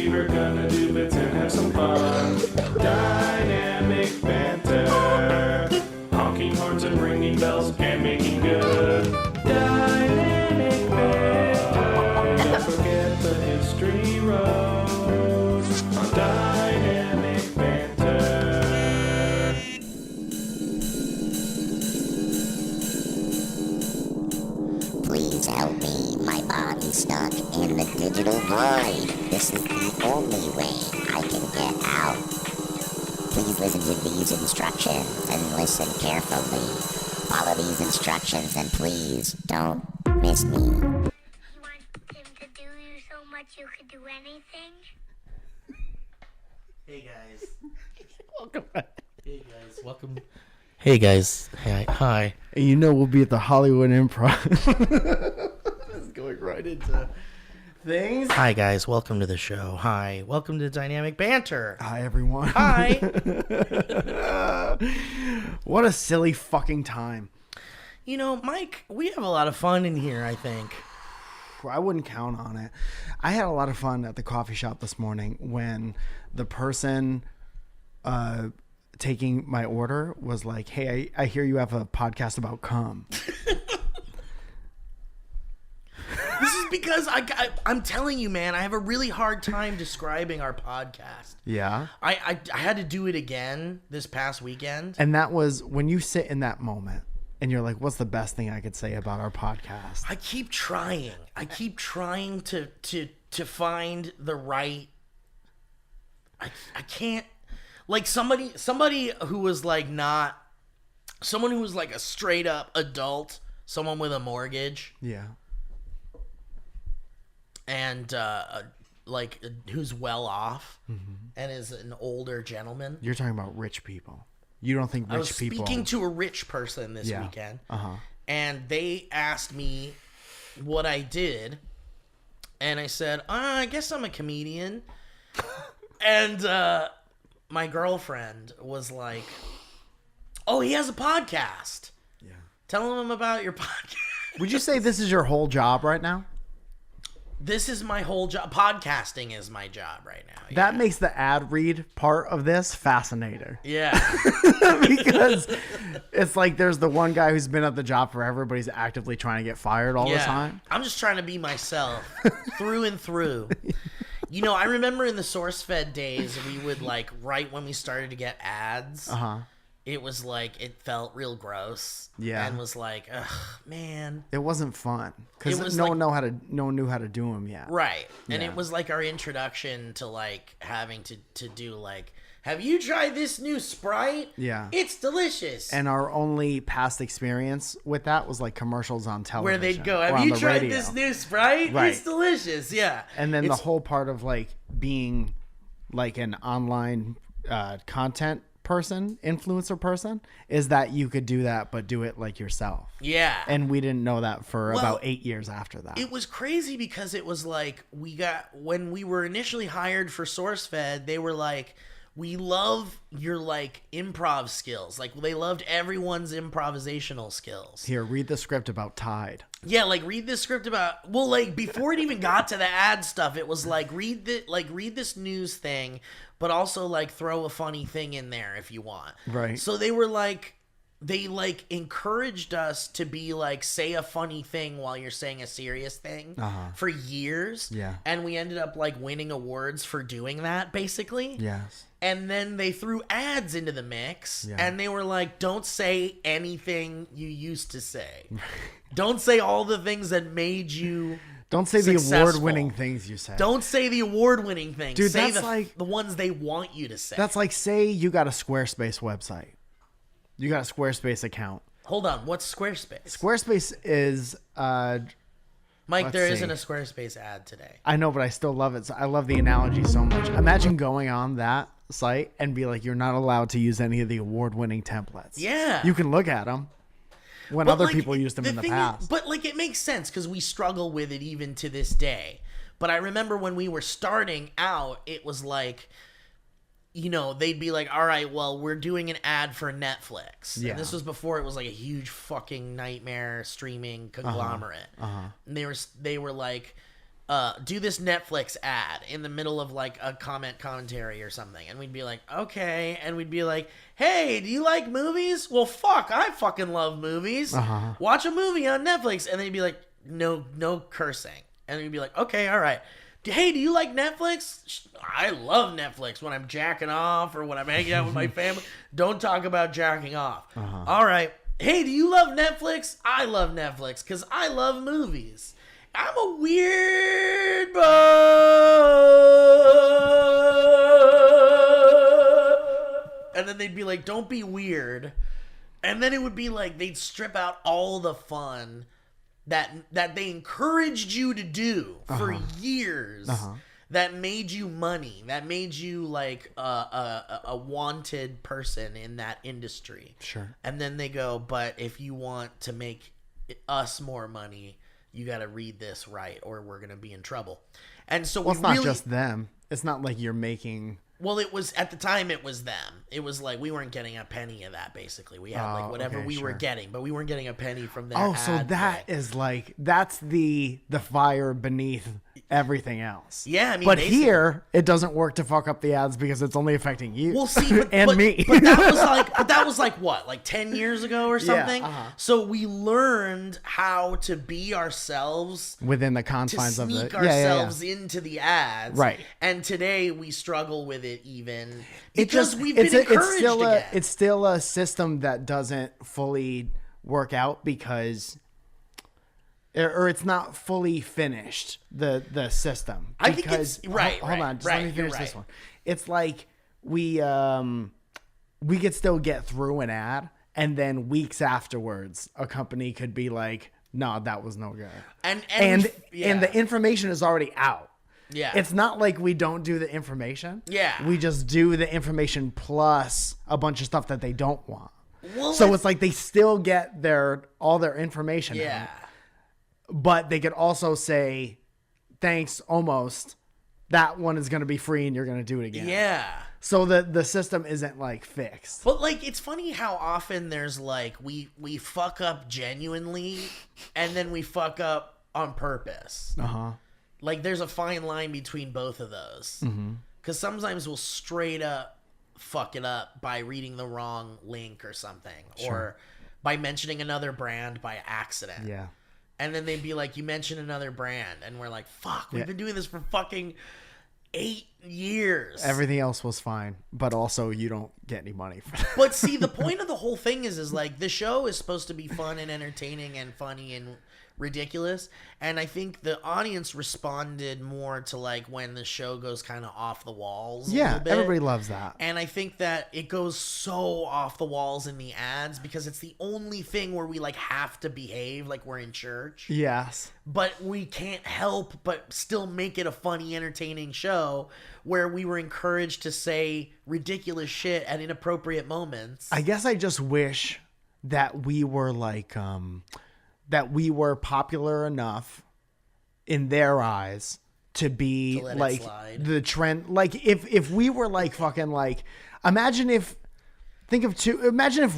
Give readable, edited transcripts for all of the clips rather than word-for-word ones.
we're gonna do bits and have some fun. Dynamic banter. Honking horns and ringing bells and making good. Dynamic banter. Don't forget the history road on Dynamic Banter. Please help me. My body's stuck in the digital void. This is the only way I can get out. Please listen to these instructions and listen carefully. Follow these instructions and please don't miss me. You want him to do you so much you could do anything? Hey guys. Welcome back. Hey guys. Welcome. Hey guys. Hi. And you know we'll be at the Hollywood Improv. It's going right into things. Hi guys. Welcome to the show. Hi. Welcome to Dynamic Banter. Hi, everyone. Hi. What a silly fucking time. You know, Mike, we have a lot of fun in here, I think. I wouldn't count on it. I had a lot of fun at the coffee shop this morning when the person taking my order was like, hey, I hear you have a podcast about cum. This is because I'm telling you, man, I have a really hard time describing our podcast. Yeah. I had to do it again this past weekend. And that was when you sit in that moment and you're like, what's the best thing I could say about our podcast? I keep trying. I keep trying to find the right. I can't, like somebody who was like not someone who was like a straight up adult, someone with a mortgage. Yeah. And like who's well off and is an older gentleman. You're talking about rich people. You don't think rich I was people... speaking to a rich person this weekend, and they asked me what I did, and I said, I guess I'm a comedian. And my girlfriend was like, oh, he has a podcast. Yeah. Tell him about your podcast. Would you say this is your whole job right now? This is my whole job. Podcasting is my job right now. That makes the ad read part of this fascinating. Yeah. Because it's like there's the one guy who's been at the job forever, but he's actively trying to get fired all the time. I'm just trying to be myself through and through. You know, I remember in the SourceFed days, we would like, right when we started to get ads, it was like, it felt real gross. Yeah. And was like, ugh, man. It wasn't fun because no one knew how to do them yet. Right. And Yeah. it was like our introduction to like having to do like, have you tried this new Sprite? Yeah. It's delicious. And our only past experience with that was like commercials on television. Where they'd go, or have on you the tried radio. this new Sprite? Right. It's delicious. Yeah. And then the whole part of like being like an online content person, influencer person, is that you could do that, but do it like yourself. Yeah. And we didn't know that for about 8 years after that. It was crazy because it was like when we were initially hired for SourceFed, they were like, we love your like improv skills. Like they loved everyone's improvisational skills. Here, read the script about Tide. Yeah, like read this script about, well, like before it even got to the ad stuff, it was like read this news thing, but also like throw a funny thing in there if you want. Right. So they were like, they like encouraged us to be like, say a funny thing while you're saying a serious thing for years. Yeah. And we ended up like winning awards for doing that basically. Yes. And then they threw ads into the mix, Yeah. and they were like, don't say anything you used to say. Don't say all the things that made you Don't say successful. the award-winning things you say. Don't say the award-winning things. Dude, say that's like... the ones they want you to say. That's like, say you got a Squarespace website. You got a Squarespace account. Hold on, what's Squarespace? Squarespace is... Mike, there see. isn't a Squarespace ad today. I know, but I still love it. So I love the analogy so much. Imagine going on that site and be like, you're not allowed to use any of the award-winning templates. Yeah. You can look at them when But, other like, people used them in the thing past. is, but like it makes sense because we struggle with it even to this day. But I remember when we were starting out, it was like, you know, they'd be like, all right, well, we're doing an ad for Netflix. Yeah. And this was before it was like a huge fucking nightmare streaming conglomerate. And they were like, do this Netflix ad in the middle of like a commentary or something. And we'd be like, okay. And we'd be like, hey, do you like movies? Well, fuck, I fucking love movies. Watch a movie on Netflix. And they'd be like, no cursing. And we'd be like, okay, all right. Hey, do you like Netflix? I love Netflix when I'm jacking off or when I'm hanging out with my family. Don't talk about jacking off. All right. Hey, do you love Netflix? I love Netflix because I love movies. I'm a weird boy. And then they'd be like, don't be weird. And then it would be like they'd strip out all the fun that they encouraged you to do for years, that made you money, that made you like a wanted person in that industry. Sure. And then they go, but if you want to make us more money, you got to read this right or we're going to be in trouble. And so it's not just them. It's not like you're making... Well, it was at the time. It was them. It was like we weren't getting a penny of that. Basically, we had like whatever we were getting, but we weren't getting a penny from their. Oh, so that is like that's the fire beneath everything else. Yeah, I mean, but here it doesn't work to fuck up the ads because it's only affecting you. Well, see, and me. But that was like what, like 10 years ago or something. Yeah, So we learned how to be ourselves within the confines of the sneak ourselves into the ads. Right. And today we struggle with it even because we've been encouraged again. It's still a system that doesn't fully work out because, or it's not fully finished. The system. I think it's right. Hold on, just let me finish this one. It's like we could still get through an ad, and then weeks afterwards, a company could be like, "No, that was no good," and the information is already out. Yeah. It's not like we don't do the information. Yeah. We just do the information plus a bunch of stuff that they don't want. Well, so it's like they still get all their information. Yeah. out, but they could also say, thanks, almost. That one is going to be free and you're going to do it again. Yeah. So the system isn't like fixed. But like it's funny how often there's like we fuck up genuinely and then we fuck up on purpose. Like, there's a fine line between both of those. Because sometimes we'll straight up fuck it up by reading the wrong link or something. Sure. Or by mentioning another brand by accident. Yeah. And then they'd be like, you mentioned another brand. And we're like, fuck, we've been doing this for fucking 8 years. Everything else was fine. But also, you don't get any money for that. But see, the point of the whole thing is like, the show is supposed to be fun and entertaining and funny and ridiculous, and I think the audience responded more to like when the show goes kind of off the walls. Yeah, everybody loves that, and I think that it goes so off the walls in the ads because it's the only thing where we like have to behave like we're in church. Yes, but we can't help but still make it a funny, entertaining show where we were encouraged to say ridiculous shit at inappropriate moments. I guess I just wish that we were like that we were popular enough in their eyes to be like the trend. Like if we were like fucking like, imagine if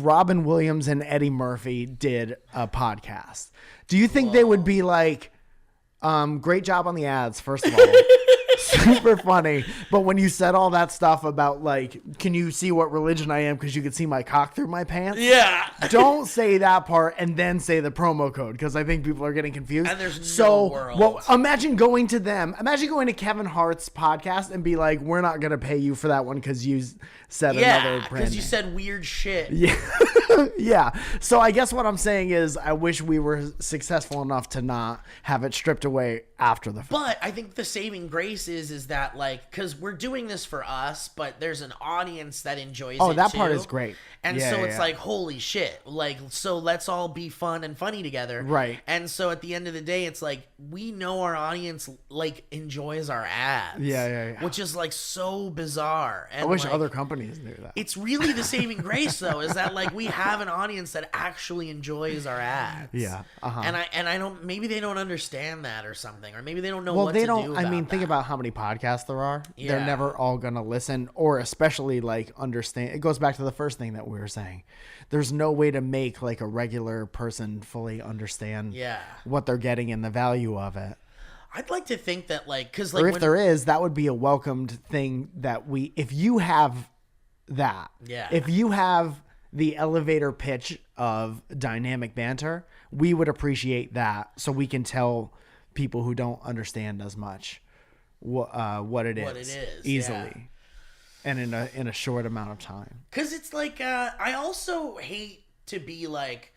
Robin Williams and Eddie Murphy did a podcast. Do you think they would be like, great job on the ads, first of all. Super funny, but when you said all that stuff about like, can you see what religion I am because you could see my cock through my pants? Yeah. Don't say that part and then say the promo code because I think people are getting confused. And there's no world. Well, imagine going to Kevin Hart's podcast and be like, we're not going to pay you for that one because you said another brand because you said weird shit. Yeah. Yeah. So I guess what I'm saying is I wish we were successful enough to not have it stripped away after the fact. But I think the saving grace is that like, because we're doing this for us, but there's an audience that enjoys it. Oh, that too. part is great. And so it's like, holy shit. Like, so let's all be fun and funny together. Right. And so at the end of the day, it's like, we know our audience like enjoys our ads. Yeah. Which is like so bizarre. And I wish like, other companies knew that. It's really the saving grace though, is that like we have an audience that actually enjoys our ads. Yeah. And I don't, maybe they don't understand that or something, or maybe they don't know what to do about I mean, think that. about how many podcasts there are. Yeah. They're never all going to listen or especially like understand. It goes back to the first thing that we were saying. There's no way to make like a regular person fully understand what they're getting and the value of it. I'd like to think that like, cause or like if there is, that would be a welcomed thing that if you have that, Yeah. if you have the elevator pitch of dynamic banter, we would appreciate that so we can tell people who don't understand as much what it is easily and in a short amount of time. Because it's like, I also hate to be like,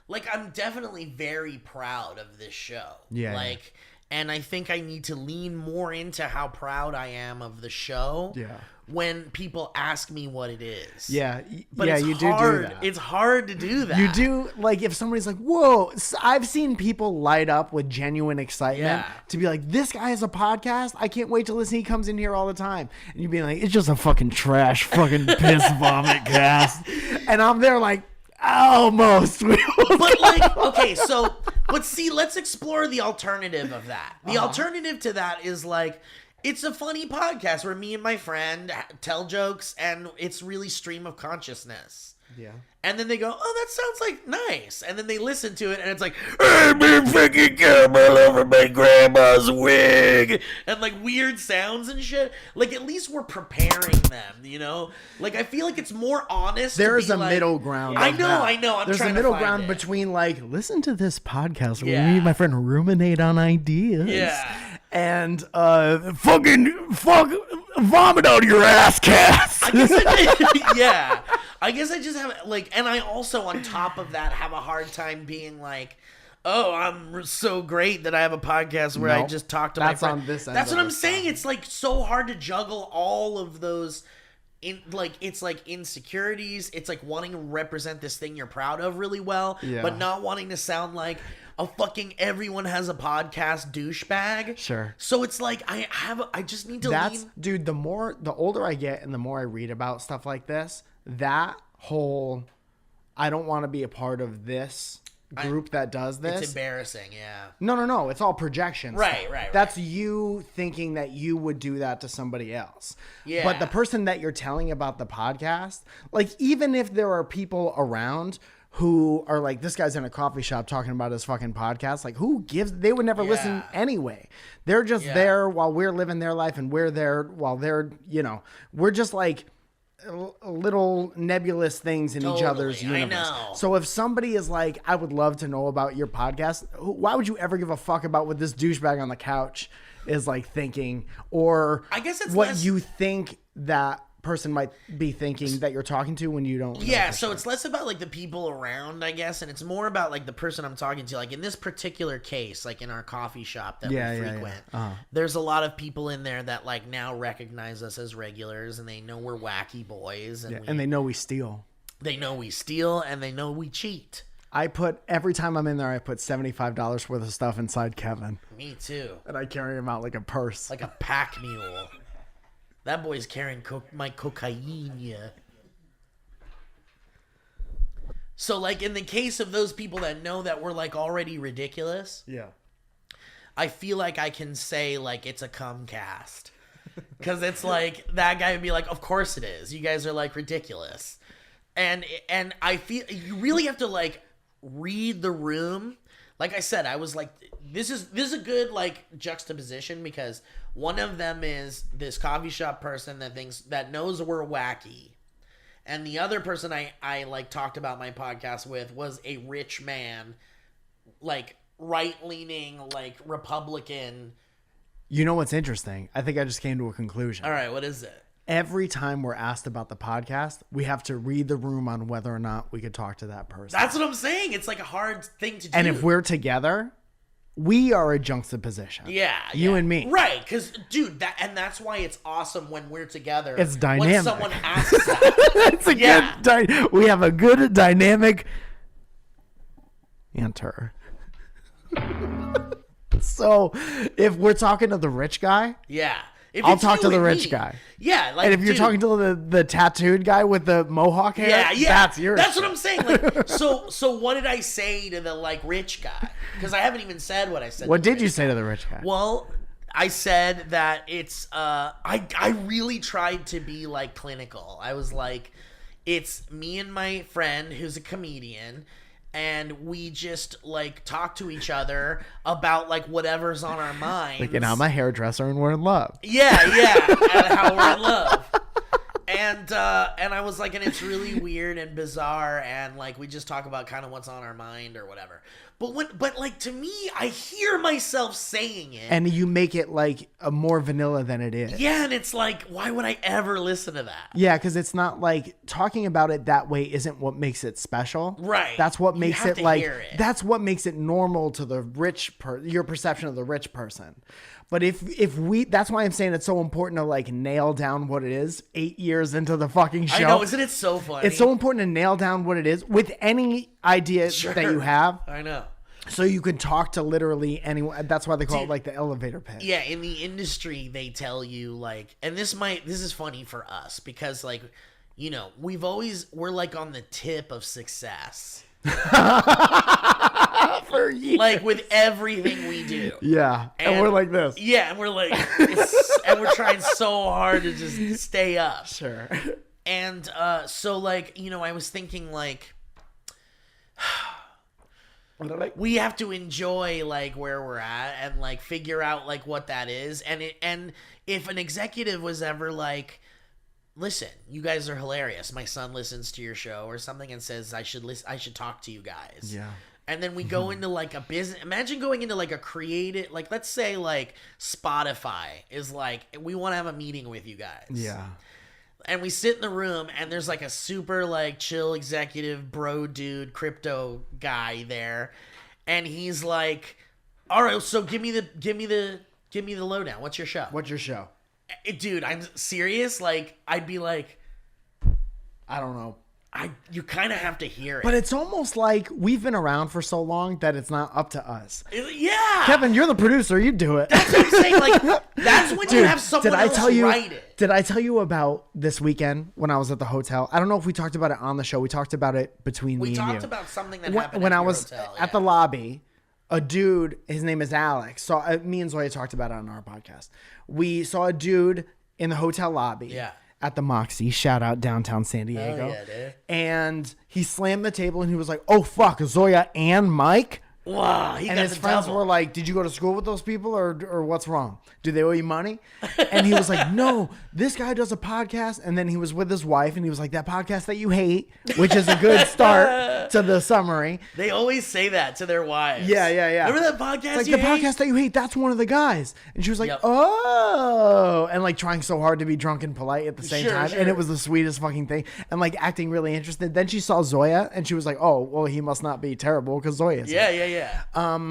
like, I'm definitely very proud of this show. Yeah. Like, and I think I need to lean more into how proud I am of the show. Yeah. When people ask me what it is. Yeah. But yeah, it's you hard. do that. It's hard to do that. You do, like, if somebody's like, whoa, I've seen people light up with genuine excitement to be like, this guy has a podcast. I can't wait to listen. He comes in here all the time. And you'd be like, it's just a fucking trash, fucking piss vomit cast. And I'm there like, almost. But like, okay, so, but see, let's explore the alternative of that. The alternative to that is like, it's a funny podcast where me and my friend tell jokes and it's really stream of consciousness. Yeah. And then they go, oh, that sounds like nice. And then they listen to it and it's like, I've been fucking caramel over my grandma's wig. And like weird sounds and shit. Like at least we're preparing them, you know? Like I feel like it's more honest. There's a middle ground. I know. There's a middle ground between like, listen to this podcast where me and my friend ruminate on ideas. Yeah. And fuck vomit out your ass cast. I guess I guess I just have like, and I also on top of that have a hard time being like, oh, I'm so great that I have a podcast where I just talk to my friend. On this end That's what I'm this saying. time. It's like so hard to juggle all of those. It's like insecurities. It's like wanting to represent this thing you're proud of really well, but not wanting to sound like a fucking everyone has a podcast douchebag. Sure. So it's like I just need to lean. Dude, the older I get and the more I read about stuff like this, that whole I don't want to be a part of this group that does this. It's embarrassing, yeah. No. It's all projection. Right. That's you thinking that you would do that to somebody else. Yeah. But the person that you're telling about the podcast, like even if there are people around who are like, this guy's in a coffee shop talking about his fucking podcast, like who gives, they would never listen anyway. They're just there while we're living their life and we're there while they're, we're just like little nebulous things in each other's universe. I know. So if somebody is like, I would love to know about your podcast, why would you ever give a fuck about what this douchebag on the couch is like thinking, or I guess it's what you think that person might be thinking that you're talking to when you don't know. Yeah, so it's less about like the people around, I guess, and it's more about like the person I'm talking to. Like in this particular case, like in our coffee shop that we frequent, there's a lot of people in there that like now recognize us as regulars, and they know we're wacky boys, and they know we steal. They know we steal, and they know we cheat. Every time I'm in there, I put $75 worth of stuff inside Kevin. Me too. And I carry him out like a purse. Like a pack mule. That boy's carrying my cocaine, yeah. So, like, in the case of those people that know that we're, like, already ridiculous, I feel like I can say, like, it's a cum cast. Because it's like, that guy would be like, of course it is. You guys are, like, ridiculous. And I feel, you really have to, like, read the room. Like I said, I was like, this is a good like juxtaposition, because one of them is this coffee shop person that knows we're wacky, and the other person I like talked about my podcast with was a rich man, like right-leaning, like Republican. You know what's interesting? I think I just came to a conclusion. All right, what is it? Every time we're asked about the podcast, we have to read the room on whether or not we could talk to that person. That's what I'm saying. It's like a hard thing to do. And if we're together, we are a juxtaposition. Yeah. You and me. Right. Because, dude, that's why it's awesome when we're together. It's dynamic. When someone asks that. We have a good dynamic banter. So if we're talking to the rich guy. Yeah. I'll talk to the rich guy. Yeah, like, and if you're talking to the tattooed guy with the mohawk hair, that's yours. That's what I'm saying. Like, so what did I say to the like rich guy? Because I haven't even said what I said. What did you say to the rich guy? Well, I said that it's I really tried to be like clinical. I was like, it's me and my friend who's a comedian, and we just like talk to each other about like whatever's on our minds. Like, and I'm a hairdresser and we're in love. Yeah, and how we're in love. And I was like, and it's really weird and bizarre, and like we just talk about kind of what's on our mind or whatever. But like to me, I hear myself saying it, and you make it like a more vanilla than it is. Yeah, and it's like, why would I ever listen to that? Yeah, because it's not like talking about it that way isn't what makes it special. Right. That's what makes it like. Hear it. That's what makes it normal to the your perception of the rich person. But if we, that's why I'm saying it's so important to like nail down what it is 8 years into the fucking show. I know, isn't it so funny? It's so important to nail down what it is with any idea that you have. I know. So you can talk to literally anyone. That's why they call it like the elevator pitch. Yeah, in the industry, they tell you like, and this is funny for us because like, you know, we're like on the tip of success. For years. Like with everything we do. Yeah. And we're like this. Yeah, and we're like, and we're trying so hard to just stay up. Sure. And so like, you know, I was thinking like, we have to enjoy like where we're at and like figure out like what that is. And if an executive was ever like, listen, you guys are hilarious, my son listens to your show or something and says I should talk to you guys. Yeah. And then we go into like a business. Imagine going into like a creative, like let's say like Spotify is like, we want to have a meeting with you guys. Yeah. And we sit in the room and there's like a super like chill executive bro dude, crypto guy there. And he's like, all right, so give me the lowdown. What's your show? What's your show? Dude, I'm serious. Like, I'd be like, I don't know. You kind of have to hear it. But it's almost like we've been around for so long that it's not up to us. Yeah. Kevin, you're the producer. You do it. That's what I'm saying. Like, that's when you have someone else write it. Did I tell you about this weekend when I was at the hotel? I don't know if we talked about it on the show. We talked about it between me and you. We talked about something that happened when at I your was hotel, at the lobby. A dude, his name is Alex. So me and Zoya talked about it on our podcast. We saw a dude in the hotel lobby. Yeah. At the Moxie, shout out downtown San Diego. Oh, yeah, dude. And he slammed the table and he was like, "Oh fuck, Zoya and Mike." Wow, and his friends were like, "Did you go to school with those people, or what's wrong? Do they owe you money?" And he was like, "No, this guy does a podcast." And then he was with his wife, and he was like, "That podcast that you hate," which is a good start to the summary. They always say that to their wives. Yeah. Remember that podcast? It's like podcast that you hate. That's one of the guys. And she was like, "Oh," and like trying so hard to be drunk and polite at the same time, and it was the sweetest fucking thing, and like acting really interested. Then she saw Zoya, and she was like, "Oh, well, he must not be terrible because Zoya is." Yeah.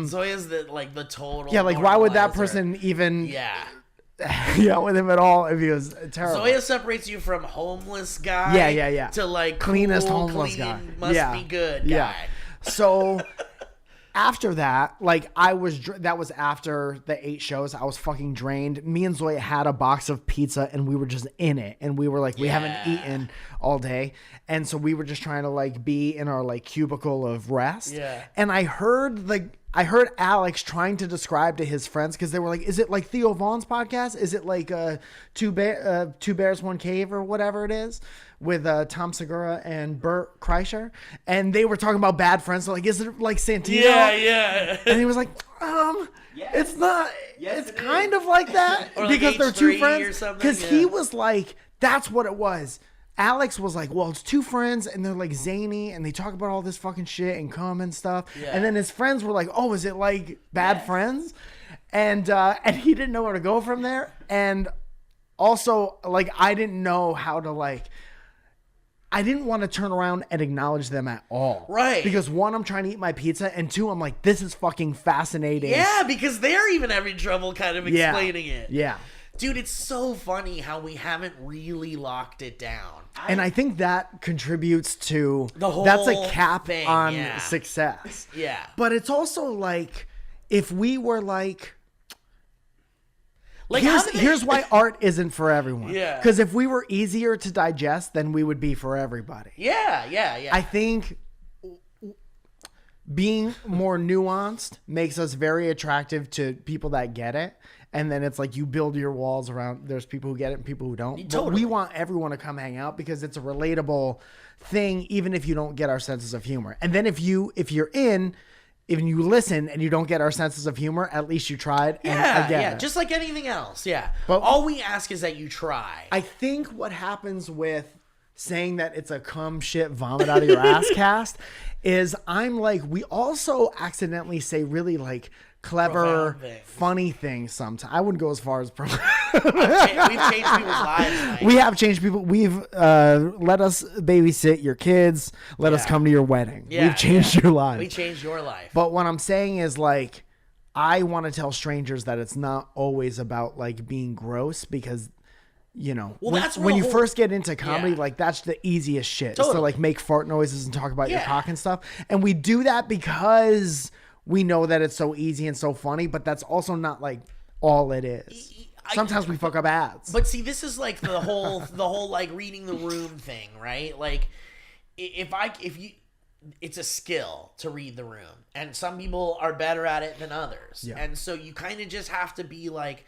Zoya's the total. Yeah, like why would that person even with him at all if he was terrible? Zoya separates you from homeless guy. Yeah. To like cleanest cool, homeless clean, guy. Must be good guy. Yeah. So after that, like that was after the 8 shows. I was fucking drained. Me and Zoya had a box of pizza and we were just in it. And we were like, we haven't eaten all day. And so we were just trying to like be in our like cubicle of rest. Yeah. And I heard Alex trying to describe to his friends, because they were like, is it like Theo Vaughn's podcast? Is it like Two Bears, One Cave or whatever it is with Tom Segura and Bert Kreischer? And they were talking about bad friends. So like, is it like Santino? Yeah. And he was like, it's not. It's kind of like that Or like because they're two H3 friends. or something, Because he was like, that's what it was. Alex was like, well, it's two friends and they're like zany and they talk about all this fucking shit and cum and stuff. Yeah. And then his friends were like, oh, is it like bad friends? And he didn't know where to go from there. And also, like, I didn't know how to I didn't want to turn around and acknowledge them at all. Right. Because 1, I'm trying to eat my pizza, and 2, I'm like, this is fucking fascinating. Yeah, because they're even having trouble kind of explaining it. Yeah. Dude, it's so funny how we haven't really locked it down. And I think that contributes to the whole that's a cap thing, on success. Yeah. But it's also like, if we were like here's why art isn't for everyone. Yeah. Because if we were easier to digest, then we would be for everybody. Yeah. I think being more nuanced makes us very attractive to people that get it. And then it's like you build your walls around. There's people who get it and people who don't. Totally. But we want everyone to come hang out because it's a relatable thing, even if you don't get our senses of humor. And then if you're in, if you listen and you don't get our senses of humor, at least you tried. And Yeah, just like anything else. Yeah. But all we ask is that you try. I think what happens with saying that it's a cum shit vomit out of your ass cast is I'm like, we also accidentally say really like clever, funny things sometimes. I wouldn't go as far as we've changed people's lives. Mike. We have changed people. We've let us babysit your kids. Let us come to your wedding. We've changed your life. We changed your life. But what I'm saying is like, I want to tell strangers that it's not always about like being gross because, you know, when you first get into comedy, like that's the easiest shit. Totally. Is to like make fart noises and talk about your cock and stuff. And we do that because we know that it's so easy and so funny, but that's also not like all it is. Sometimes we fuck up ads. But see, this is like the whole like reading the room thing, right? Like it's a skill to read the room, and some people are better at it than others. Yeah. And so you kind of just have to be like,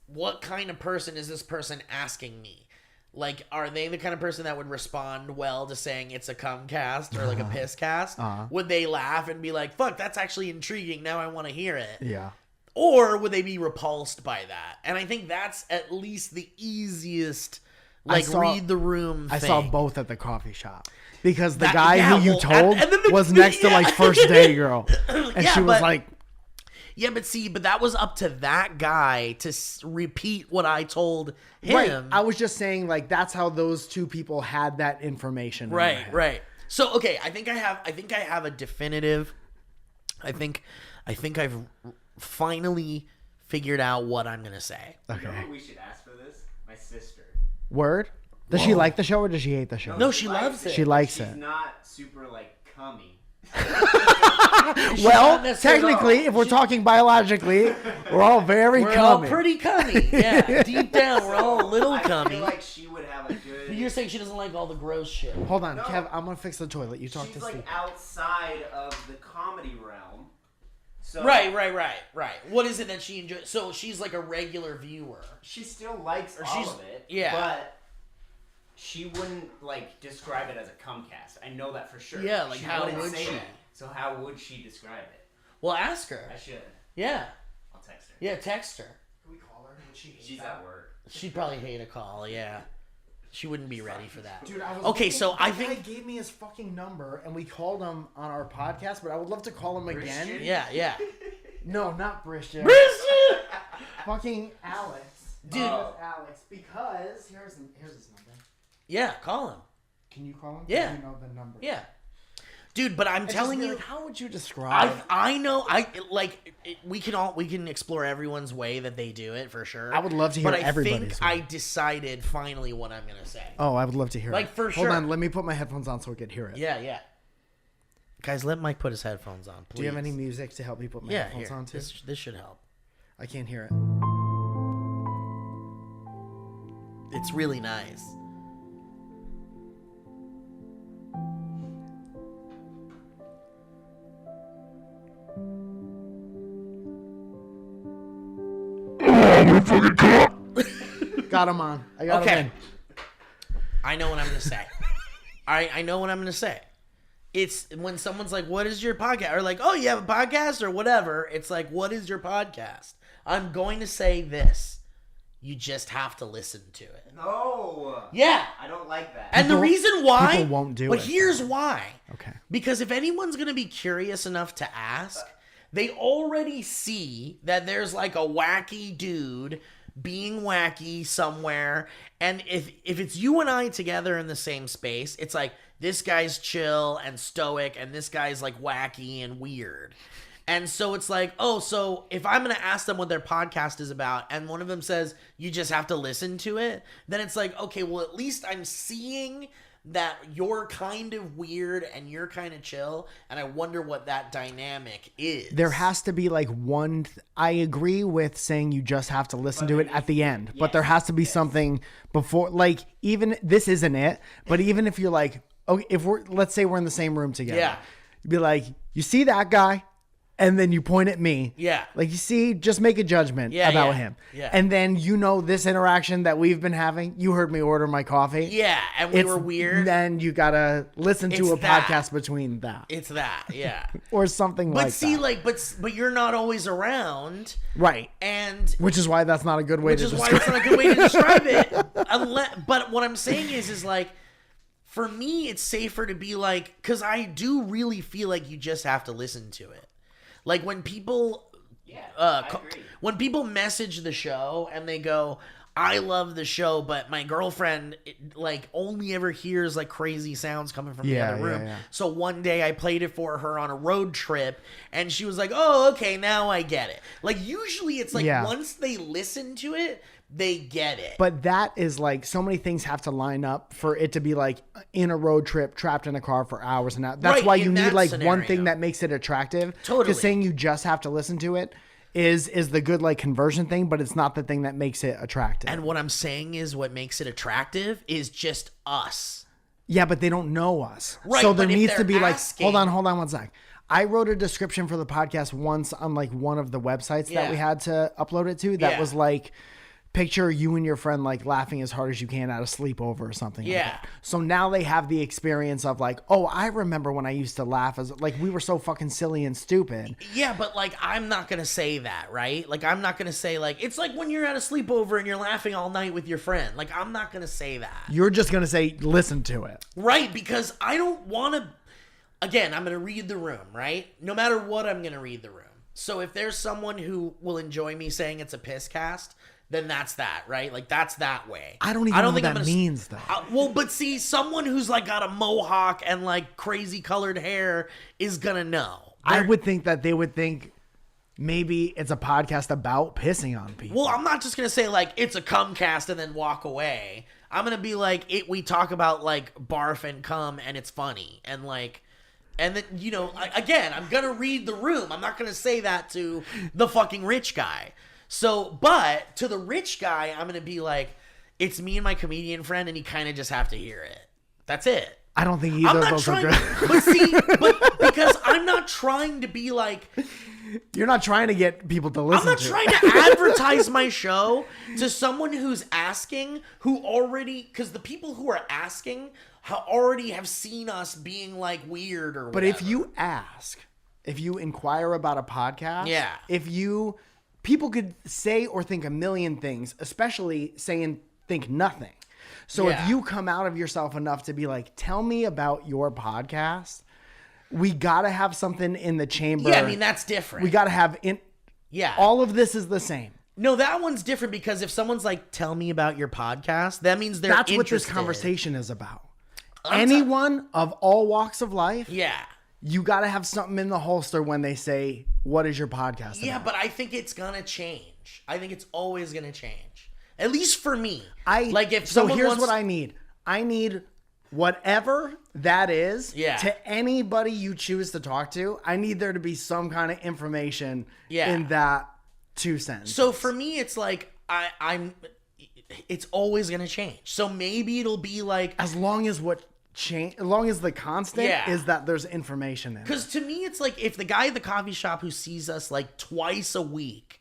what kind of person is this person asking me? Like, are they the kind of person that would respond well to saying it's a cum cast or like a piss cast? Would they laugh and be like, fuck, that's actually intriguing. Now I want to hear it. Yeah. Or would they be repulsed by that? And I think that's at least the easiest, read the room thing. I saw both at the coffee shop. Because the guy who you told was next to like first day girl. And she was like... Yeah, but that was up to that guy to repeat what I told him. Right. I was just saying, like, that's how those two people had that information. Right. So, okay, I think I have a definitive. I think I've finally figured out what I'm gonna say. Okay. You know what we should ask for this? My sister. Word? Does she like the show or does she hate the show? No, she loves it. She likes it. She's not super like cummy. Well, technically, if we're talking biologically, we're all very cummy. We're all pretty cummy. Yeah, deep down, we're all a little cummy. I feel like she would have a good... You're saying she doesn't like all the gross shit. Hold on, Kev, I'm going to fix the toilet. You talk to Steve. She's like outside of the comedy realm. So Right. What is it that she enjoys? So she's like a regular viewer. She still likes all of it. Yeah. But... she wouldn't, like, describe it as a cumcast. I know that for sure. Yeah, like, how would she? That. So how would she describe it? Well, ask her. I should. Yeah. I'll text her. Yeah, text her. Can we call her? Would she hate She's that? at work. She'd probably hate a call, yeah. She wouldn't be ready for that. Dude, I was okay, so I think... the guy gave me his fucking number, and we called him on our podcast, but I would love to call him again. Yeah. No, not Brishton. Fucking Alex. Dude. Alex, because... Here's his number. Yeah, call him. Can you call him? Yeah. You know the number. Yeah. Dude, but I'm telling you, like, how would you describe? I know, we can explore everyone's way that they do it for sure. I would love to hear everybody's. But I think I decided finally what I'm gonna say. Oh, I would love to hear it. Like for sure. Hold on, let me put my headphones on so we can hear it. Yeah. Guys, let Mike put his headphones on, please. Do you have any music to help me put my headphones on too? This should help. I can't hear it. It's really nice. Got him on. I got him in. I know what I'm going to say. I know what I'm going to say. It's when someone's like, what is your podcast? Or like, oh, you have a podcast or whatever. It's like, what is your podcast? I'm going to say this. You just have to listen to it. No. Yeah. I don't like that. And the reason why... people won't do it. But here's why. Okay. Because if anyone's going to be curious enough to ask, they already see that there's like a wacky dude being wacky somewhere. And if it's you and I together in the same space, it's like this guy's chill and stoic and this guy's like wacky and weird. And so it's like, oh, so if I'm going to ask them what their podcast is about and one of them says, you just have to listen to it, then it's like, okay, well, at least I'm seeing that you're kind of weird and you're kind of chill. And I wonder what that dynamic is. There has to be like one. I agree with saying you just have to listen to it at the end, but there has to be something before, like, even this isn't it, but even if you're like, okay, let's say we're in the same room together. Yeah. You'd be like, you see that guy? and then you point at me. Yeah. Like, you see, just make a judgment Yeah, about yeah, him. yeah. And then this interaction that we've been having, you heard me order my coffee. Yeah, and we were weird. Then you gotta listen to a that. podcast between that. It's that, yeah. Or something But like see, that. but you're not always around. Right. And Which is why that's not a good way to describe it. it's not a good way to describe it. But what I'm saying is like, for me, it's safer to be like, because I do really feel like you just have to listen to it. Like when people, when people message the show and they go, I love the show, but my girlfriend like only ever hears like crazy sounds coming from the other room. So one day I played it for her on a road trip and she was like, oh, okay, now I get it. Like usually it's like once they listen to it, they get it. But that is like, so many things have to line up for it to be like in a road trip, trapped in a car for hours and hours. That's Right, why in you need that like scenario. one thing that makes it attractive. Totally. Because saying you just have to listen to it is the good like conversion thing, but it's not the thing that makes it attractive. And what I'm saying is what makes it attractive is just us. Yeah, but they don't know us. Right, so there but if needs to they're be asking- like, hold on one sec. I wrote a description for the podcast once on like one of the websites that we had to upload it to that was like, picture you and your friend like laughing as hard as you can at a sleepover or something like that. So now they have the experience of like, oh, I remember when I used to laugh as like we were so fucking silly and stupid. Yeah, but like I'm not gonna say that, right? Like I'm not gonna say like it's like when you're at a sleepover and you're laughing all night with your friend. Like I'm not gonna say that. You're just gonna say listen to it. Right, because I don't wanna again, I'm gonna read the room, right? No matter what, I'm gonna read the room. So if there's someone who will enjoy me saying it's a piss cast, then that's that, right? Like that's that way. I don't even know what that means though. Well, but see, someone who's like got a mohawk and like crazy colored hair is gonna know. I would think that they would think maybe it's a podcast about pissing on people. Well, I'm not just gonna say like it's a cum cast and then walk away. I'm gonna be like we talk about like barf and cum and it's funny and like. And then, you know, again, I'm going to read the room. I'm not going to say that to the fucking rich guy. So, but to the rich guy, I'm going to be like, it's me and my comedian friend, and you kind of just have to hear it. That's it. I don't think either of those are good. But see, because I'm not trying to be like... You're not trying to get people to listen to it. I'm not trying to advertise my show to someone who's asking, who already... Because the people who are asking... already have seen us being like weird or whatever. But if you ask, if you inquire about a podcast, people could say or think a million things, especially say and think nothing. So if you come out of yourself enough to be like, tell me about your podcast, we got to have something in the chamber. Yeah, I mean, that's different. We got to have all of this is the same. No, that one's different because if someone's like, tell me about your podcast, that means they're That's interested. what this conversation is about. Anyone of all walks of life, you got to have something in the holster when they say, what is your podcast about? Yeah, but I think it's going to change. I think it's always going to change. At least for me. Here's what I need. I need whatever that is to anybody you choose to talk to. I need there to be some kind of information in that 2 sentences. So for me, it's like, it's always going to change. So maybe it'll be like... As long as the constant is that there's information in it. Because to me, it's like if the guy at the coffee shop who sees us like twice a week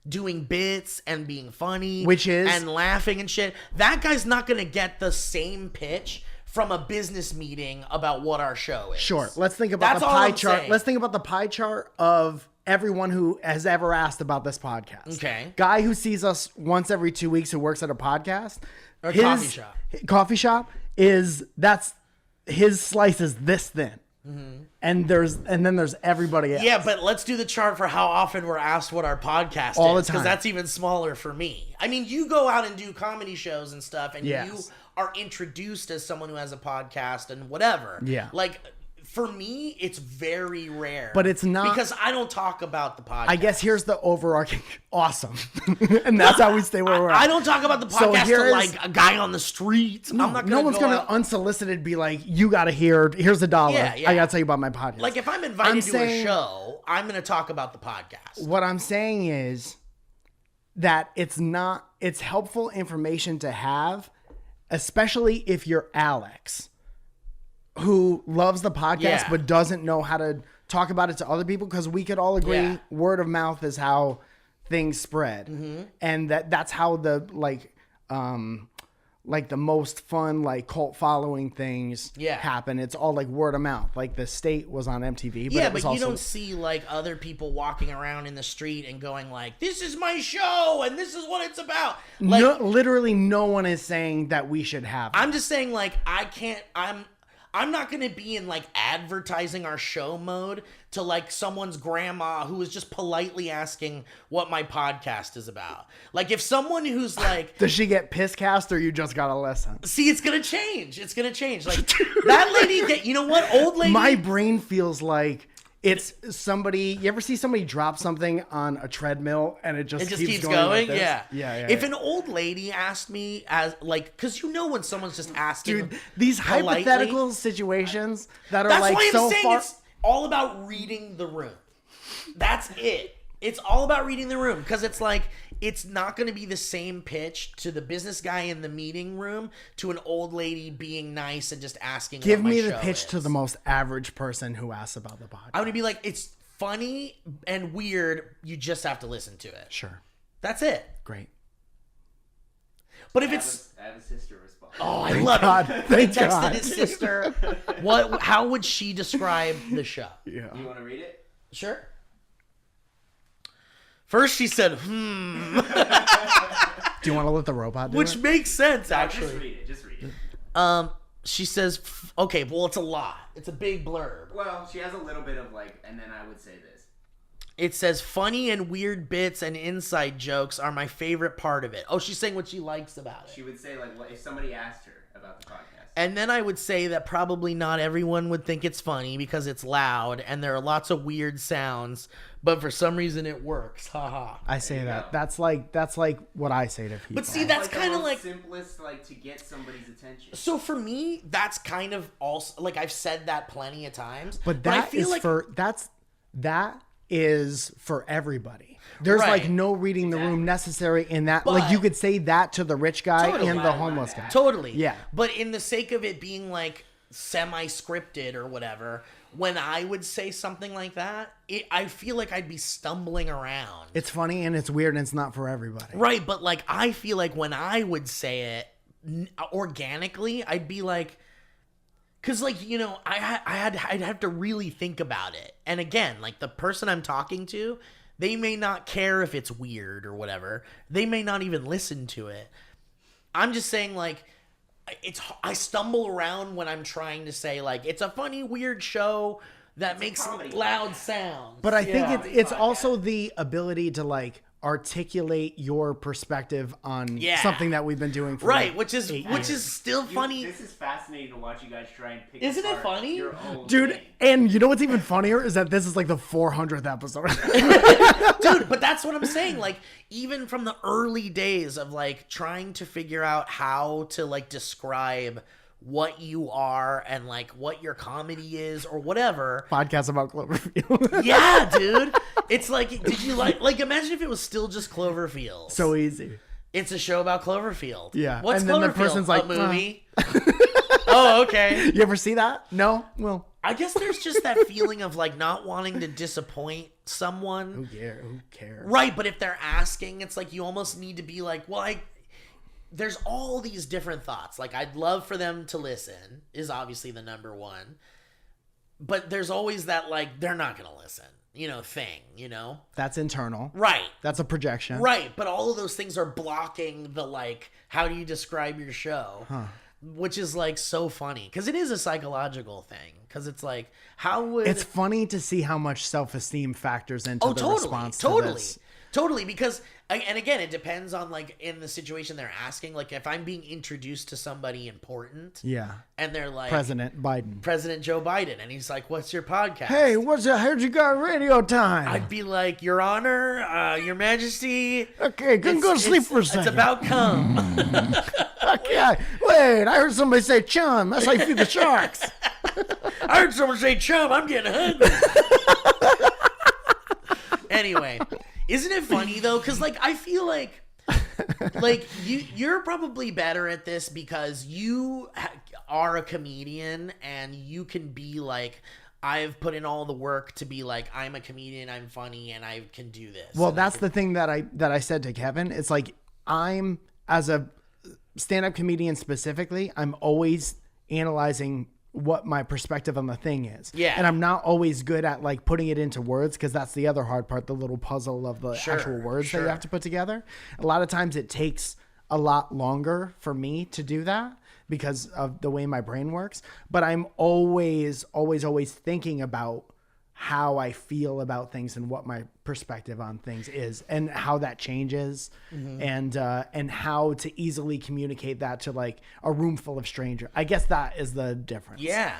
doing bits and being funny... and laughing and shit, that guy's not going to get the same pitch from a business meeting about what our show is. Sure. Let's think about the pie chart. Saying. Let's think about the pie chart of... everyone who has ever asked about this podcast. Okay. Guy who sees us once every 2 weeks who works at a podcast. Or coffee shop. Coffee shop his slice is this thin. Mm-hmm. And then there's everybody else. Yeah, but let's do the chart for how often we're asked what our podcast is. All the time. Because that's even smaller for me. I mean, you go out and do comedy shows and stuff, and you are introduced as someone who has a podcast and whatever. Yeah. Like... For me, it's very rare. But it's not... Because I don't talk about the podcast. I guess here's the overarching... Awesome. And that's how we stay where we're at. I don't talk about the podcast to like a guy on the street. No, no one's going to unsolicited be like, you got to hear... Here's $1. I got to tell you about my podcast. Like if I'm invited to a show, I'm going to talk about the podcast. What I'm saying is that it's not... It's helpful information to have, especially if you're Alex... who loves the podcast but doesn't know how to talk about it to other people, because we could all agree word of mouth is how things spread, and that's how the the most fun cult following things happen. It's all word of mouth. Like The State was on MTV, but but you don't see other people walking around in the street and going this is my show and this is what it's about. Literally no one is saying that we should have that. I'm just saying I'm not going to be in advertising our show mode to someone's grandma who is just politely asking what my podcast is about. If someone who's does she get piss cast, or you just got to listen? See, it's going to change. It's going to change. That lady, you know what? Old lady. My brain feels like it's somebody. You ever see somebody drop something on a treadmill and it just keeps going? Yeah. If yeah. an old lady asked me because when someone's just asking, dude, these politely, hypothetical situations that are that's why I'm so saying far. It's all about reading the room. That's it. It's all about reading the room, because it's not going to be the same pitch to the business guy in the meeting room to an old lady being nice and just asking. Give what my me the show pitch is. to the most average person who asks about the podcast. I'm going to be it's funny and weird. You just have to listen to it. Sure. That's it. Great. But if I have a sister response. Oh, I love God. it. Thank He texted God. his sister. How would she describe the show? Yeah. You want to read it? Sure. First, she said, Do you want to let the robot do which it? makes sense, No, actually. Just read it. She says, okay, well, it's a lot. It's a big blurb. Well, she has a little bit of and then I would say this. It says, funny and weird bits and inside jokes are my favorite part of it. Oh, she's saying what she likes about it. She would say what if somebody asked her about the podcast. And then I would say that probably not everyone would think it's funny because it's loud and there are lots of weird sounds, but for some reason it works. Haha. I say you that. go. That's like what I say to people. But see, that's the kind of most simplest to get somebody's attention. So for me, that's kind of also I've said that plenty of times. But I that feel that is for everybody. There's Right. no reading the room necessary in that. But- you could say that to the rich guy Totally. and the homeless guy. Totally. Yeah. But in the sake of it being semi-scripted or whatever, when I would say something like that, I feel like I'd be stumbling around. It's funny and it's weird and it's not for everybody. Right, but I feel like when I would say it organically, I'd be because I'd have to really think about it. And again, the person I'm talking to, they may not care if it's weird or whatever. They may not even listen to it. I'm just saying I stumble around when I'm trying to say it's a funny, weird show that makes loud sounds. But I think it's also the ability to articulate your perspective on something that we've been doing for which is 8 years. still funny. This is fascinating to watch you guys try and pick Isn't it apart funny? your own Dude, thing. and you know what's even funnier is that this is the 400th episode. Dude, but that's what I'm saying. Even from the early days of trying to figure out how to describe what you are and what your comedy is or whatever. Podcast about Cloverfield. Yeah, dude. It's did you imagine if it was still just Cloverfield? So easy. It's a show about Cloverfield. Yeah. What's And then Cloverfield? the person's like, a movie. Oh, okay. You ever see that? No? Well, I guess there's just that feeling of not wanting to disappoint someone. who cares? Right, but if they're asking, it's you almost need to be there's all these different thoughts. I'd love for them to listen is obviously the number one. But there's always that they're not going to listen, thing, That's internal. Right. That's a projection. Right, but all of those things are blocking the how do you describe your show? Which is so funny cuz it is a psychological thing cuz it's how would It's funny to see how much self-esteem factors into the response to this. Totally, because and again, it depends on in the situation they're asking. If I'm being introduced to somebody important, Yeah. and they're President Biden. President Joe Biden, and he's what's your podcast? Hey, what's that? Heard you got radio time. I'd be Your Honor, Your Majesty. Okay, go to sleep for a second. It's about cum. Okay, wait, I heard somebody say chum. That's how you feed the sharks. I heard someone say chum. I'm getting hungry. Anyway, isn't it funny though? Because I feel you're probably better at this because you are a comedian and you can be I've put in all the work to be like, I'm a comedian, I'm funny, and I can do this. Well, and that's the thing that I said to Kevin. It's like, I'm, as a stand-up comedian specifically, I'm always analyzing what my perspective on the thing is. Yeah. And I'm not always good at like putting it into words, because that's the other hard part, the little puzzle of the actual words that you have to put together. A lot of times it takes a lot longer for me to do that because of the way my brain works. But I'm always thinking about how I feel about things and what my perspective on things is and how that changes, and how to easily communicate that to like a room full of strangers. I guess that is the difference. Yeah.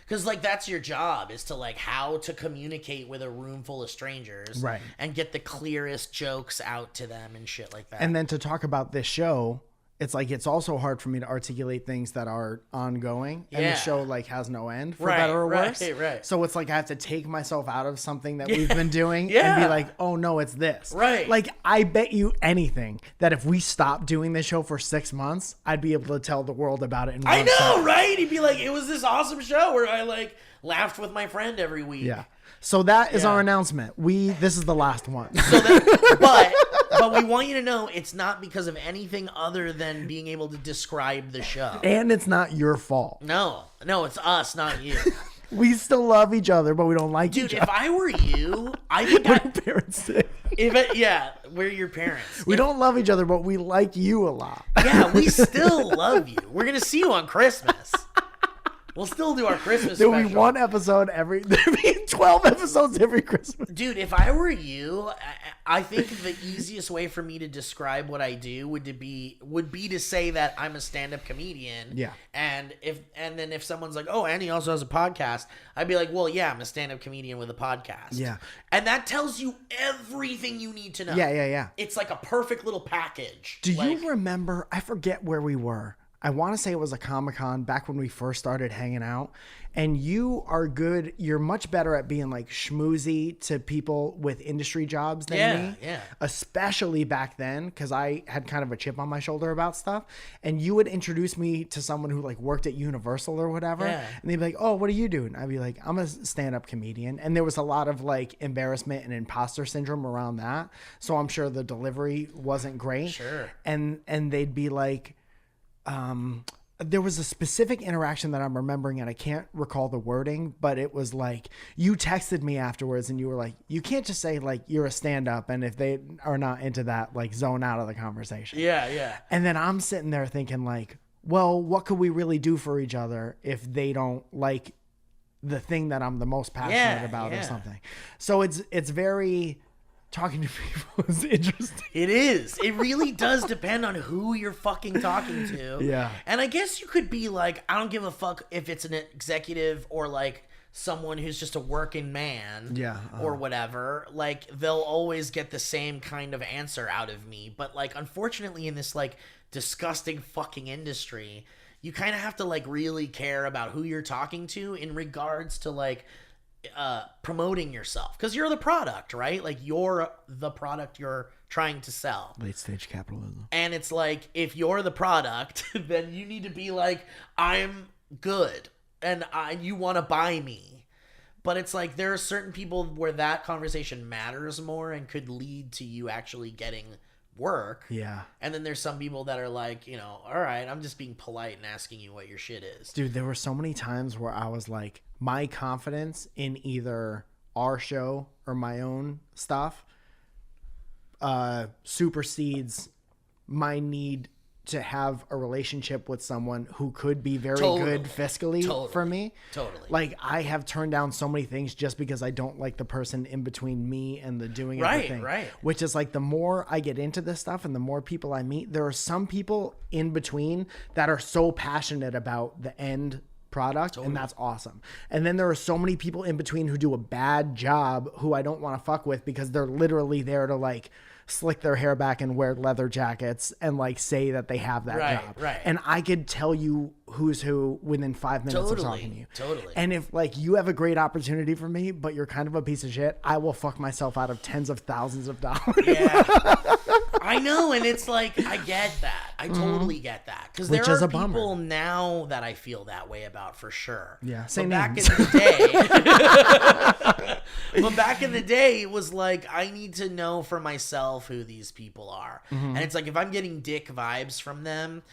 Because like that's your job, is to like how to communicate with a room full of strangers, right? And get the clearest jokes out to them and shit like that. And then to talk about this show, it's like, it's also hard for me to articulate things that are ongoing, and the show like has no end, for better or worse. Right. So it's like I have to take myself out of something that we've been doing and be like, oh no, it's this. Right. Like, I bet you anything that if we stopped doing this show for 6 months, I'd be able to tell the world about it in one I know, sentence. right? He'd be like, it was this awesome show where I like laughed with my friend every week. Yeah. So that is our announcement. This is the last one. So that, but we want you to know it's not because of anything other than being able to describe the show. And it's not your fault. No, it's us, not you. We still love each other, but we don't like Dude, each if other. I were you, I think What do parents say? we're your parents. We don't love each other, but we like you a lot. Yeah, we still love you. We're going to see you on Christmas. We'll still do our Christmas There'll special. be one episode there'll be 12 episodes every Christmas. Dude, if I were you, I think the easiest way for me to describe what I do would be to say that I'm a stand-up comedian. Yeah. And then if someone's like, oh, and he also has a podcast, I'd be like, well, yeah, I'm a stand-up comedian with a podcast. Yeah. And that tells you everything you need to know. Yeah. It's like a perfect little package. Do you remember, I forget where we were. I want to say it was a Comic-Con back when we first started hanging out, and you're much better at being like schmoozy to people with industry jobs than me. Yeah. Especially back then, because I had kind of a chip on my shoulder about stuff, and you would introduce me to someone who like worked at Universal or whatever, and they'd be like, oh, what are you doing? I'd be like, I'm a stand-up comedian. And there was a lot of like embarrassment and imposter syndrome around that. So I'm sure the delivery wasn't great. Sure. And they'd be like, there was a specific interaction that I'm remembering, and I can't recall the wording, but it was like, you texted me afterwards and you were like, you can't just say like you're a stand-up, and if they are not into that, like zone out of the conversation. Yeah. And then I'm sitting there thinking like, well, what could we really do for each other if they don't like the thing that I'm the most passionate about or something? So it's very... Talking to people is interesting. It is. It really does depend on who you're fucking talking to. Yeah. And I guess you could be like, I don't give a fuck if it's an executive or like someone who's just a working man. Yeah. Or whatever. Like, they'll always get the same kind of answer out of me. But like, unfortunately, in this like disgusting fucking industry, you kind of have to like really care about who you're talking to in regards to like promoting yourself, because you're the product, right? Like, you're the product you're trying to sell. Late stage capitalism. And it's like, if you're the product, then you need to be like, I'm good and you want to buy me. But it's like, there are certain people where that conversation matters more and could lead to you actually getting work. Yeah. And then there's some people that are like, all right, I'm just being polite and asking you what your shit is. Dude, there were so many times where I was like, my confidence in either our show or my own stuff supersedes my need to have a relationship with someone who could be very good fiscally for me. Totally. Like, I have turned down so many things just because I don't like the person in between me and the doing of the thing. Right. Which is like, the more I get into this stuff and the more people I meet, there are some people in between that are so passionate about the end product, and that's awesome. And then there are so many people in between who do a bad job who I don't want to fuck with, because they're literally there to like slick their hair back and wear leather jackets and like say that they have that job. Right. And I could tell you who's who within 5 minutes of talking to you. Totally. And if like you have a great opportunity for me, but you're kind of a piece of shit, I will fuck myself out of tens of thousands of dollars. Yeah. I know, and it's like, I get that. I totally get that. Because there Which is are a bummer. people now that I feel that way about for sure. Yeah, But same back in names. the day, but back in the day, it was like, I need to know for myself who these people are. And it's like, if I'm getting dick vibes from them,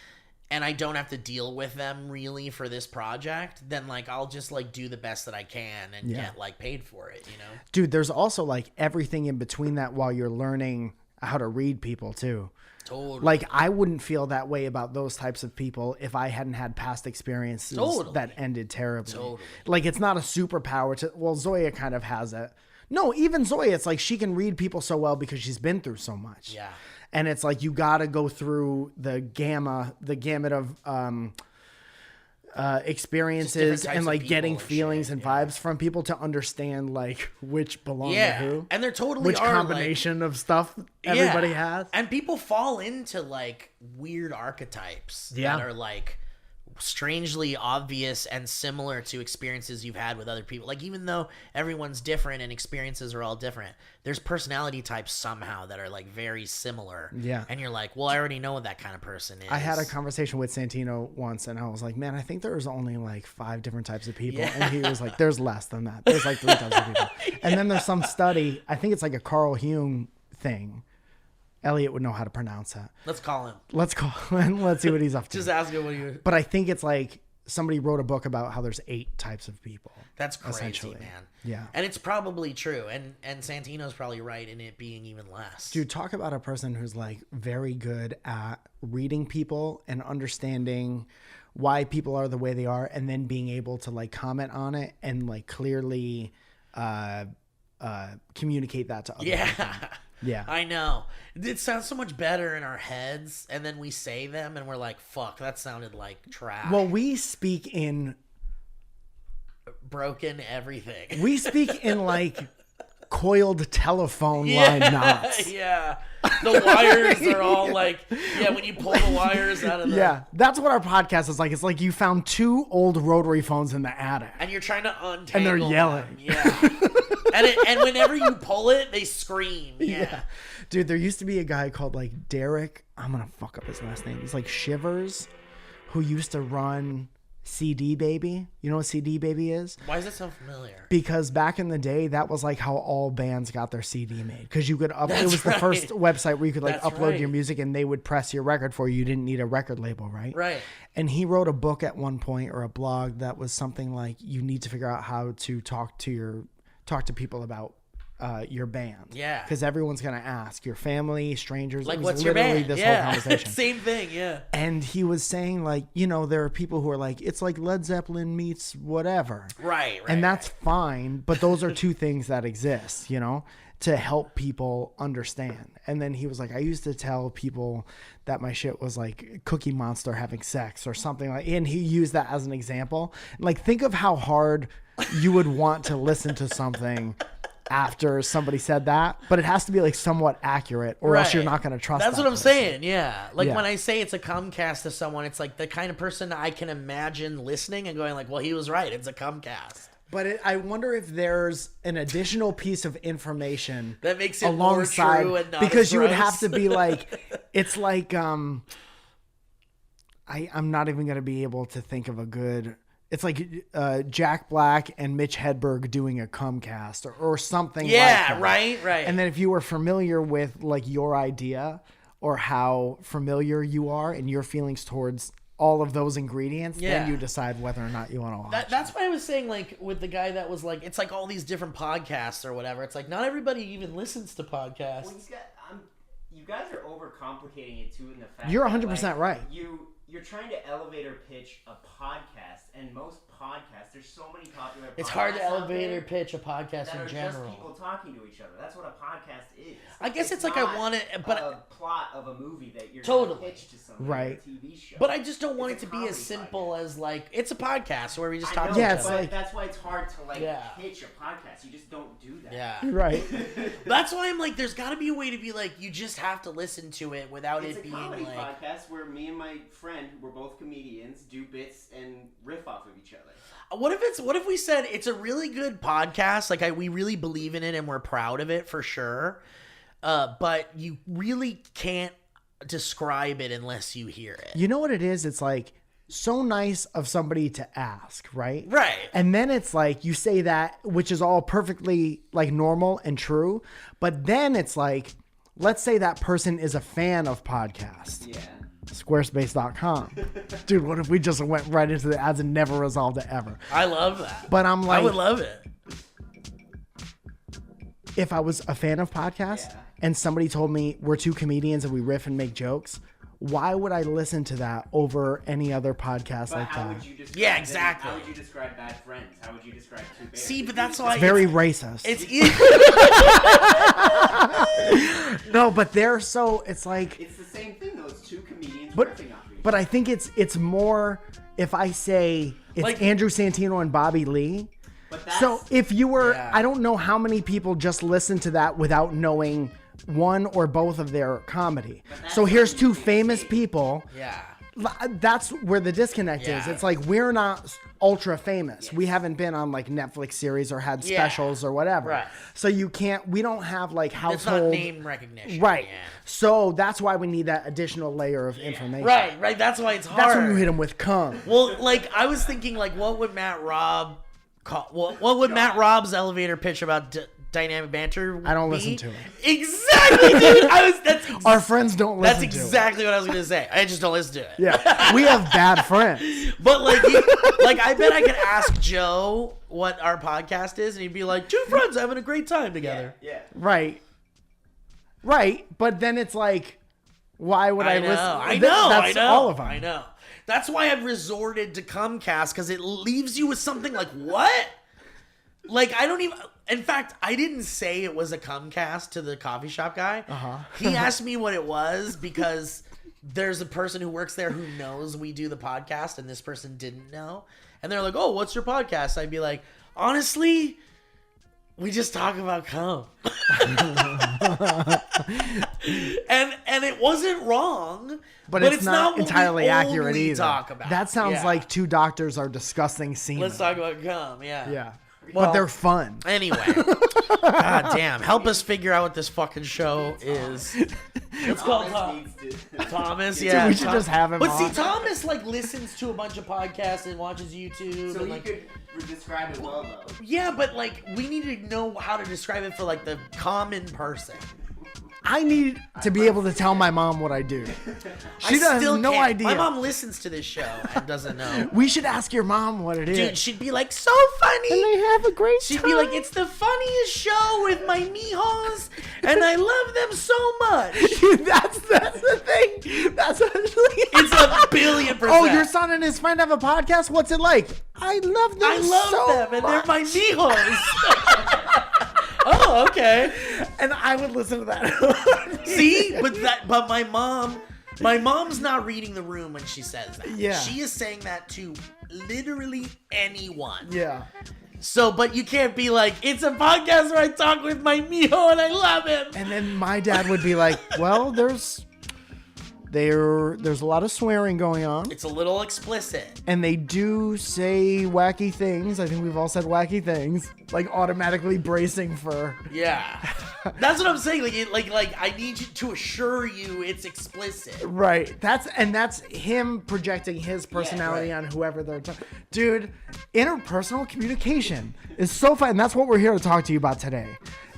and I don't have to deal with them really for this project, then like I'll just like do the best that I can and get like paid for it, you know? Dude, there's also like everything in between that while you're learning how to read people too. Totally. Like I wouldn't feel that way about those types of people if I hadn't had past experiences that ended terribly. Totally. Like it's not a superpower to, well, Zoya kind of has it. No, even Zoya, it's like she can read people so well because she's been through so much. Yeah. And it's like you got to go through the gamut of experiences types and of like getting people and feelings shit, and vibes from people to understand like which belong to who. And there totally Which are combination of stuff everybody has. And people fall into like weird archetypes that are like strangely obvious and similar to experiences you've had with other people. Like even though everyone's different and experiences are all different, there's personality types somehow that are like very similar. Yeah. And you're like, well, I already know what that kind of person is. I had a conversation with Santino once and I was like, man, I think there's only like 5 different types of people. And he was like, there's less than that. There's like 3 types of people. And then there's some study, I think it's like a Carl Jung thing. Elliot would know how to pronounce that. Let's call him. Let's call him. Let's see what he's up to. Just ask him what you. But I think it's like somebody wrote a book about how there's 8 types of people. That's crazy, essentially. man. Yeah. And it's probably true. And Santino's probably right in it being even less. Dude, talk about a person who's like very good at reading people and understanding why people are the way they are and then being able to like comment on it and like clearly communicate that to other people. Yeah. I know. It sounds so much better in our heads, and then we say them, and we're like, fuck, that sounded like trash. Well, we speak in broken everything. We speak in like coiled telephone line knots. Yeah. The wires are all like, when you pull the wires out of the... Yeah, that's what our podcast is like. It's like you found 2 old rotary phones in the attic. And you're trying to untangle And they're yelling. them. Yeah. and whenever you pull it, they scream. Yeah. Dude, there used to be a guy called like Derek. I'm going to fuck up his last name. He's like Shivers, who used to run CD Baby. You know what CD Baby is? Why does that sound familiar? Because back in the day, that was like how all bands got their CD made. Because you could it was the first website where you could like upload your music and they would press your record for you. You didn't need a record label, right? Right. And he wrote a book at one point or a blog that was something like you need to figure out how to talk to people about your band. Yeah. Because everyone's going to ask your family, strangers. Like, it was what's your literally band? This whole conversation. Same thing, yeah. And he was saying like, you know, there are people who are like, it's like Led Zeppelin meets whatever. Right. And that's fine. But those are 2 things that exist, you know, to help people understand. And then he was like, I used to tell people that my shit was like Cookie Monster having sex or something like, and he used that as an example. Like, think of how hard you would want to listen to something after somebody said that, but it has to be like somewhat accurate or else you're not going to trust That's that what I'm person. saying. Yeah. Like when I say it's a cumcast to someone, it's like the kind of person I can imagine listening and going like, well, he was right. It's a cumcast. But I wonder if there's an additional piece of information that makes it alongside, more true and not because as you would gross. have to be like, it's like I'm not even going to be able to think of a good. It's like Jack Black and Mitch Hedberg doing a cumcast or something like that. Right. And then if you were familiar with like your idea or how familiar you are and your feelings towards all of those ingredients, then you decide whether or not you want to watch. That's why I was saying like with the guy that was like, it's like all these different podcasts or whatever. It's like not everybody even listens to podcasts. Well, you guys are overcomplicating it too in the fact You're that, 100% like, right. You're trying to elevator pitch a podcast, and most podcasts, there's so many popular podcasts. It's hard to out elevator there pitch a podcast that in are general. just people talking to each other. That's what a podcast is. I guess it's like I not want it, but a plot of a movie that you're Totally. going to pitch to somebody, Right. or a TV show. but I just don't want it It's a to be as comedy simple podcast. as like it's a podcast where we just I talk know, to Yeah, each it's other. but like- that's why it's hard to like Yeah. pitch a podcast. You just don't do that. Yeah. Right. That's why I'm like, there's got to be a way to be like, you just have to listen to it without It's it a being comedy like. podcast where me and my friend, who we're both comedians, do bits and riff off of each other. What if we said it's a really good podcast? Like we really believe in it and we're proud of it for sure. but you really can't describe it unless you hear it. You know what it is? It's like so nice of somebody to ask, right? Right. And then it's like you say that, which is all perfectly like normal and true. But then it's like, let's say that person is a fan of podcasts. Yeah. Squarespace.com. Dude, what if we just went right into the ads and never resolved it ever? I love that. But I'm like, I would love it. If I was a fan of podcasts and somebody told me we're two comedians and we riff and make jokes, why would I listen to that over any other podcast But like how that? would you describe Yeah, exactly. How would you describe Bad Friends? How would you describe Two Bears? See, but that's why Very racist. it's No, but they're so, it's like, It's the same thing though. It's two comedians but riffing off each but I think it's more if I say it's Like- Andrew Santino and Bobby Lee. But that's, So if you were, Yeah. I don't know how many people just listen to that without knowing one or both of their comedy. So here's two famous people. yeah. That's where the disconnect is. Yeah. It's like we're not ultra famous. We haven't been on like Netflix series or had Yeah. specials or whatever. Right. So you can't. We don't have like It's household. not name recognition. Right. Yeah. So that's why we need that additional layer of information. Right. That's why it's hard. That's when you hit them with cum. Well, like I was thinking, like, what would Matt Robb call? What would Matt Robb's elevator pitch about dynamic banter? I don't be? listen to it. Exactly, dude. Our friends don't listen That's to it. exactly what I was gonna say. I just don't listen to it. Yeah, we have bad friends. But like, like I bet I could ask Joe what our podcast is, and he'd be like, two friends having a great time together. yeah. Right. But then it's like, why would I, listen? I That's know. all of them. I know. That's why I've resorted to Comcast, because it leaves you with something like, what? Like, I don't even... In fact, I didn't say it was a Comcast to the coffee shop guy. He asked me what it was because there's a person who works there who knows we do the podcast, and this person didn't know. And they're like, oh, what's your podcast? I'd be like, honestly... We just talk about cum. and it wasn't wrong. But it's not what we entirely accurate only either. talk about. That sounds Yeah. like two doctors are discussing semen. Let's talk about cum, yeah. Yeah. Well- but they're fun. Anyway. God damn. Help us figure out what this fucking show is. It's called Thomas, yeah. we should just have him But see, on. Thomas, like, listens to a bunch of podcasts and watches YouTube. So and, you like, could describe it well though. yeah, but, like, we need to know how to describe it for, like, the common person. I need to be able to tell my mom what I do. She has no can't. idea. My mom listens to this show and doesn't know. We should ask your mom what it is. Dude, she'd be like, so funny. and they have a great She'd time. be like, it's the funniest show with my mijos, and I love them so much. that's the thing. That's actually. It's 1,000,000,000%. Oh, your son and his friend have a podcast? What's it like? I love them I love so them, and much. they're my mijos. Oh, okay. And I would listen to that. See, but my mom's not reading the room when she says that. Yeah. She is saying that to literally anyone. Yeah. So, but you can't be like, it's a podcast where I talk with my mijo and I love him. And then my dad would be like, well, there's a lot of swearing going on. It's a little explicit. And they do say wacky things. I think we've all said wacky things. Like automatically bracing for. Yeah. That's what I'm saying. Like I need you to assure you it's explicit. Right. That's him projecting his personality right. on whoever they're talking. Dude, interpersonal communication is so fun. And that's what we're here to talk to you about today.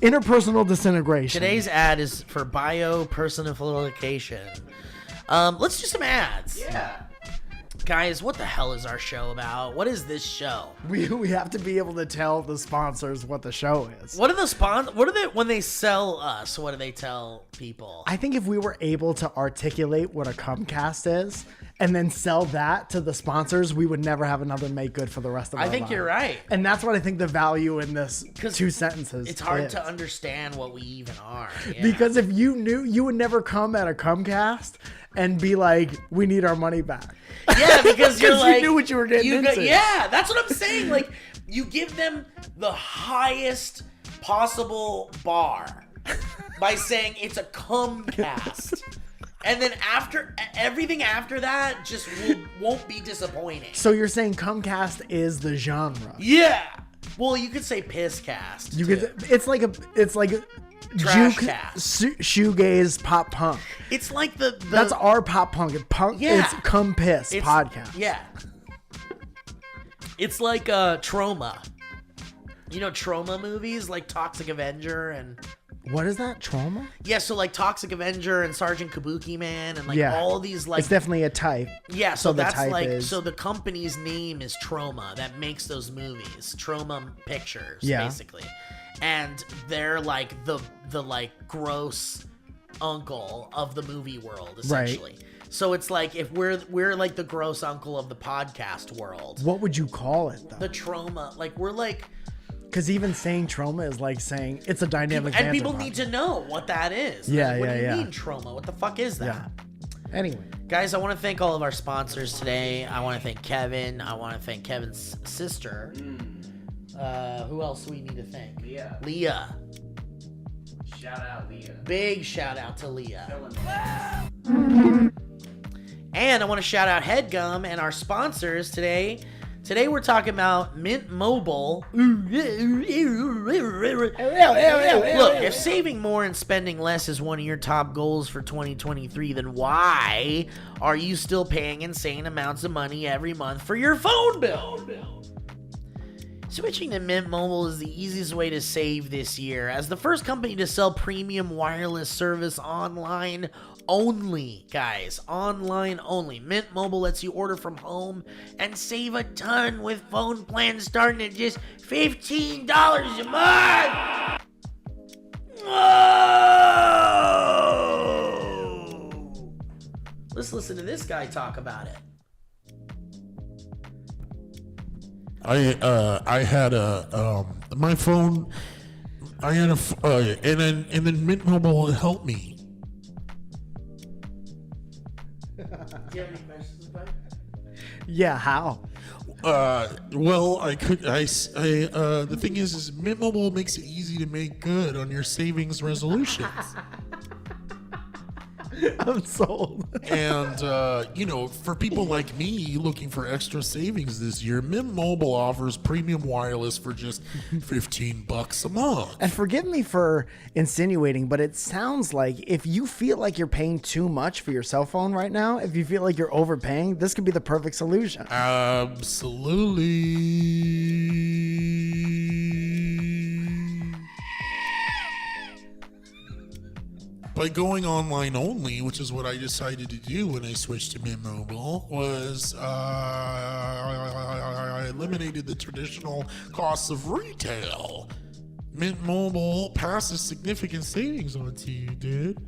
Interpersonal disintegration. Today's ad is for biopersonification. Let's do some ads. Yeah. Guys, what the hell is our show about? What is this show? We have to be able to tell the sponsors what the show is. What are the what are they when they sell us? What do they tell people? I think if we were able to articulate what a Comcast is and then sell that to the sponsors, we would never have another make good for the rest of our I think lives. you're right. And that's what I think the value in this 'Cause two sentences It's hard is. to understand what we even are. Yeah. Because if you knew, you would never come at a Comcast and be like, we need our money back. Yeah, because you're 'Cause like, you knew what you were getting into. Yeah, that's what I'm saying. Like, you give them the highest possible bar by saying it's a Comcast. And then everything after that just won't be disappointing. So you're saying Comcast is the genre. Yeah. Well, you could say Pisscast. You too. could. It's like Trash juke, cat. shoegaze, pop punk. It's like the That's our pop punk. Punk. Yeah. It's Come Piss it's- podcast. Yeah. It's like Trauma. You know Trauma movies like Toxic Avenger and What is that? Trauma? yeah, so like Toxic Avenger and Sergeant Kabuki Man and like Yeah. all these like It's definitely a type. yeah, so so the that's type like is- so the company's name is Trauma that makes those movies. Trauma Pictures, Yeah. basically. And they're like the like gross uncle of the movie world, essentially. So it's like if we're like the gross uncle of the podcast world. What would you call it though? The trauma, like we're like Because even saying trauma is like saying it's a dynamic. and banter people podcast. need to know what that is. Yeah, Like, what do you yeah. mean trauma? What the fuck is that? Yeah. Anyway, Guys, I want to thank all of our sponsors today. I want to thank Kevin. I want to thank Kevin's sister. Who else do we need to thank? Leah. Shout out, Leah. Big shout out to Leah. Killing it. And I want to shout out HeadGum and our sponsors today. Today we're talking about Mint Mobile. Look, if saving more and spending less is one of your top goals for 2023, then why are you still paying insane amounts of money every month for your phone bill? Switching to Mint Mobile is the easiest way to save this year. As the first company to sell premium wireless service online only, guys, online only. Mint Mobile lets you order from home and save a ton with phone plans starting at just $15 a month. Whoa! Let's listen to this guy talk about it. I had my phone. I had and then Mint Mobile helped me. Do you have any questions about it? yeah. How? Well, the thing is Mint Mobile makes it easy to make good on your savings resolutions. I'm sold. And, for people like me looking for extra savings this year, Mint Mobile offers premium wireless for just $15 a month. And forgive me for insinuating, but it sounds like if you feel like you're paying too much for your cell phone right now, if you feel like you're overpaying, this could be the perfect solution. Absolutely. By going online only, which is what I decided to do when I switched to Mint Mobile, was I eliminated the traditional costs of retail. Mint Mobile passes significant savings on to you, dude.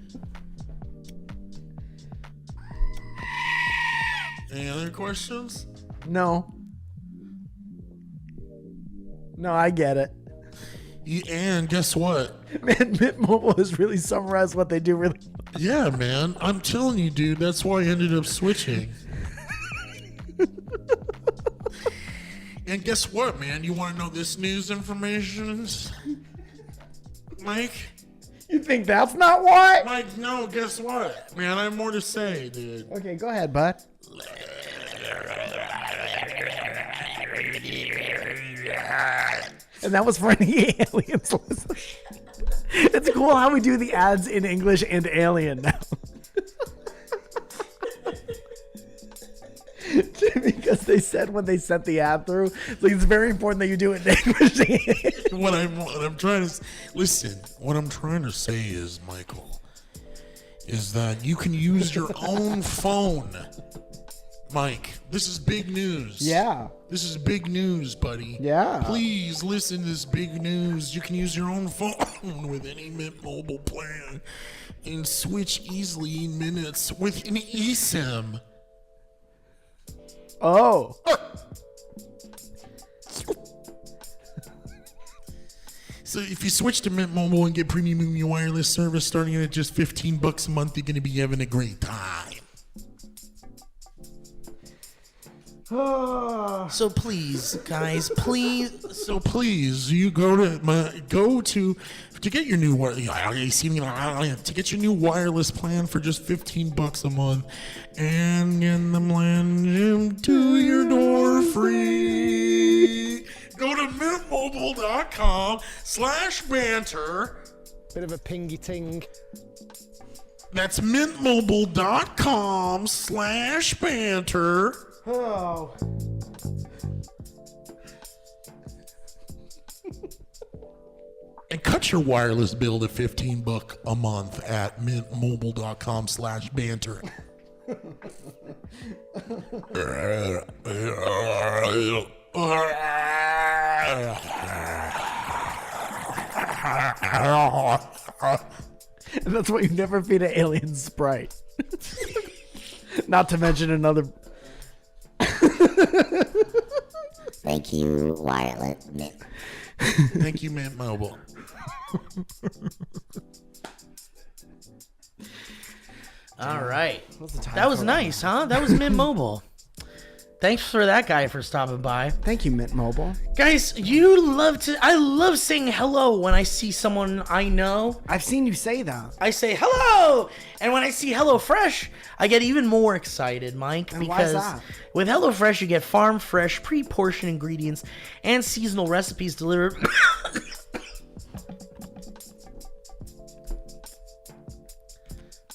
Any other questions? No, I get it. And guess what? Man, Mint Mobile has really summarized what they do really well. Yeah, man. I'm telling you, dude. That's why I ended up switching. And guess what, man? You want to know this news information? Mike? You think that's not why? Mike, no, guess what? Man, I have more to say, dude. Okay, go ahead, bud. And that was for any aliens listening. It's cool how we do the ads in English and alien now. Because they said when they sent the ad through, like it's very important that you do it in English. What I'm trying to listen. What I'm trying to say is, Michael, is that you can use your own phone. Mike, this is big news. Yeah. This is big news, buddy. Yeah. Please listen to this big news. You can use your own phone with any Mint Mobile plan and switch easily in minutes with an eSIM. Oh. So if you switch to Mint Mobile and get premium wireless service starting at just $15 a month, you're going to be having a great time. So please, guys, please. So please, you to get your new to get your new wireless plan for just $15 a month, and get them landed to your door free. Go to mintmobile.com/banter Bit of a pingy ting. That's mintmobile.com/banter. Oh. And cut your wireless bill to $15 a month at mintmobile.com/banter. And that's why you never feed an alien Sprite. Not to mention another. Thank you, wireless. Thank you, Mint Mobile. All right. What's the time That was for nice, huh? That was Mint Mobile. Thanks for that guy for stopping by. Thank you, Mint Mobile. Guys, I love saying hello when I see someone I know. I've seen you say that. I say hello, and when I see HelloFresh, I get even more excited, Mike. And why is because that? with HelloFresh, you get farm fresh, pre-portioned ingredients and seasonal recipes delivered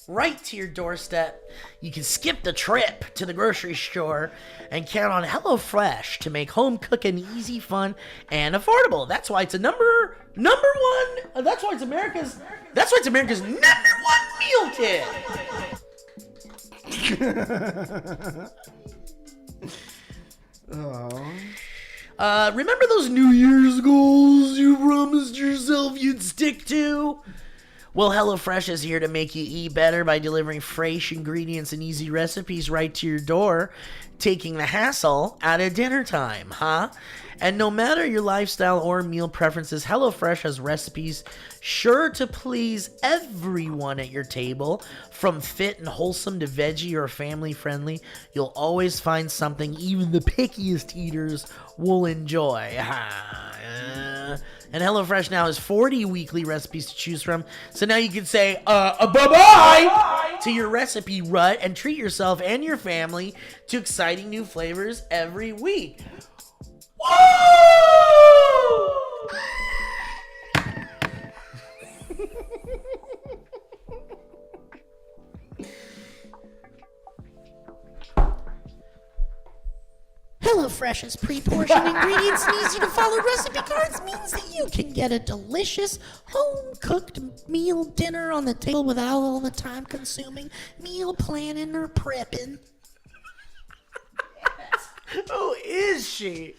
right to your doorstep. You can skip the trip to the grocery store and count on HelloFresh to make home cooking easy, fun, and affordable. That's why it's a number one. That's why it's America's number one meal kit. Remember those New Year's goals you promised yourself you'd stick to? Well, HelloFresh is here to make you eat better by delivering fresh ingredients and easy recipes right to your door, taking the hassle out of dinner time, huh? And no matter your lifestyle or meal preferences, HelloFresh has recipes sure to please everyone at your table. From fit and wholesome to veggie or family friendly, you'll always find something even the pickiest eaters will enjoy. And HelloFresh now has 40 weekly recipes to choose from. So now you can say, bye-bye to your recipe rut and treat yourself and your family to exciting new flavors every week. Woo! HelloFresh's pre-portioned ingredients and easy-to-follow recipe cards means that you can get a delicious, home-cooked meal dinner on the table without all the time-consuming meal planning or prepping. Who is she?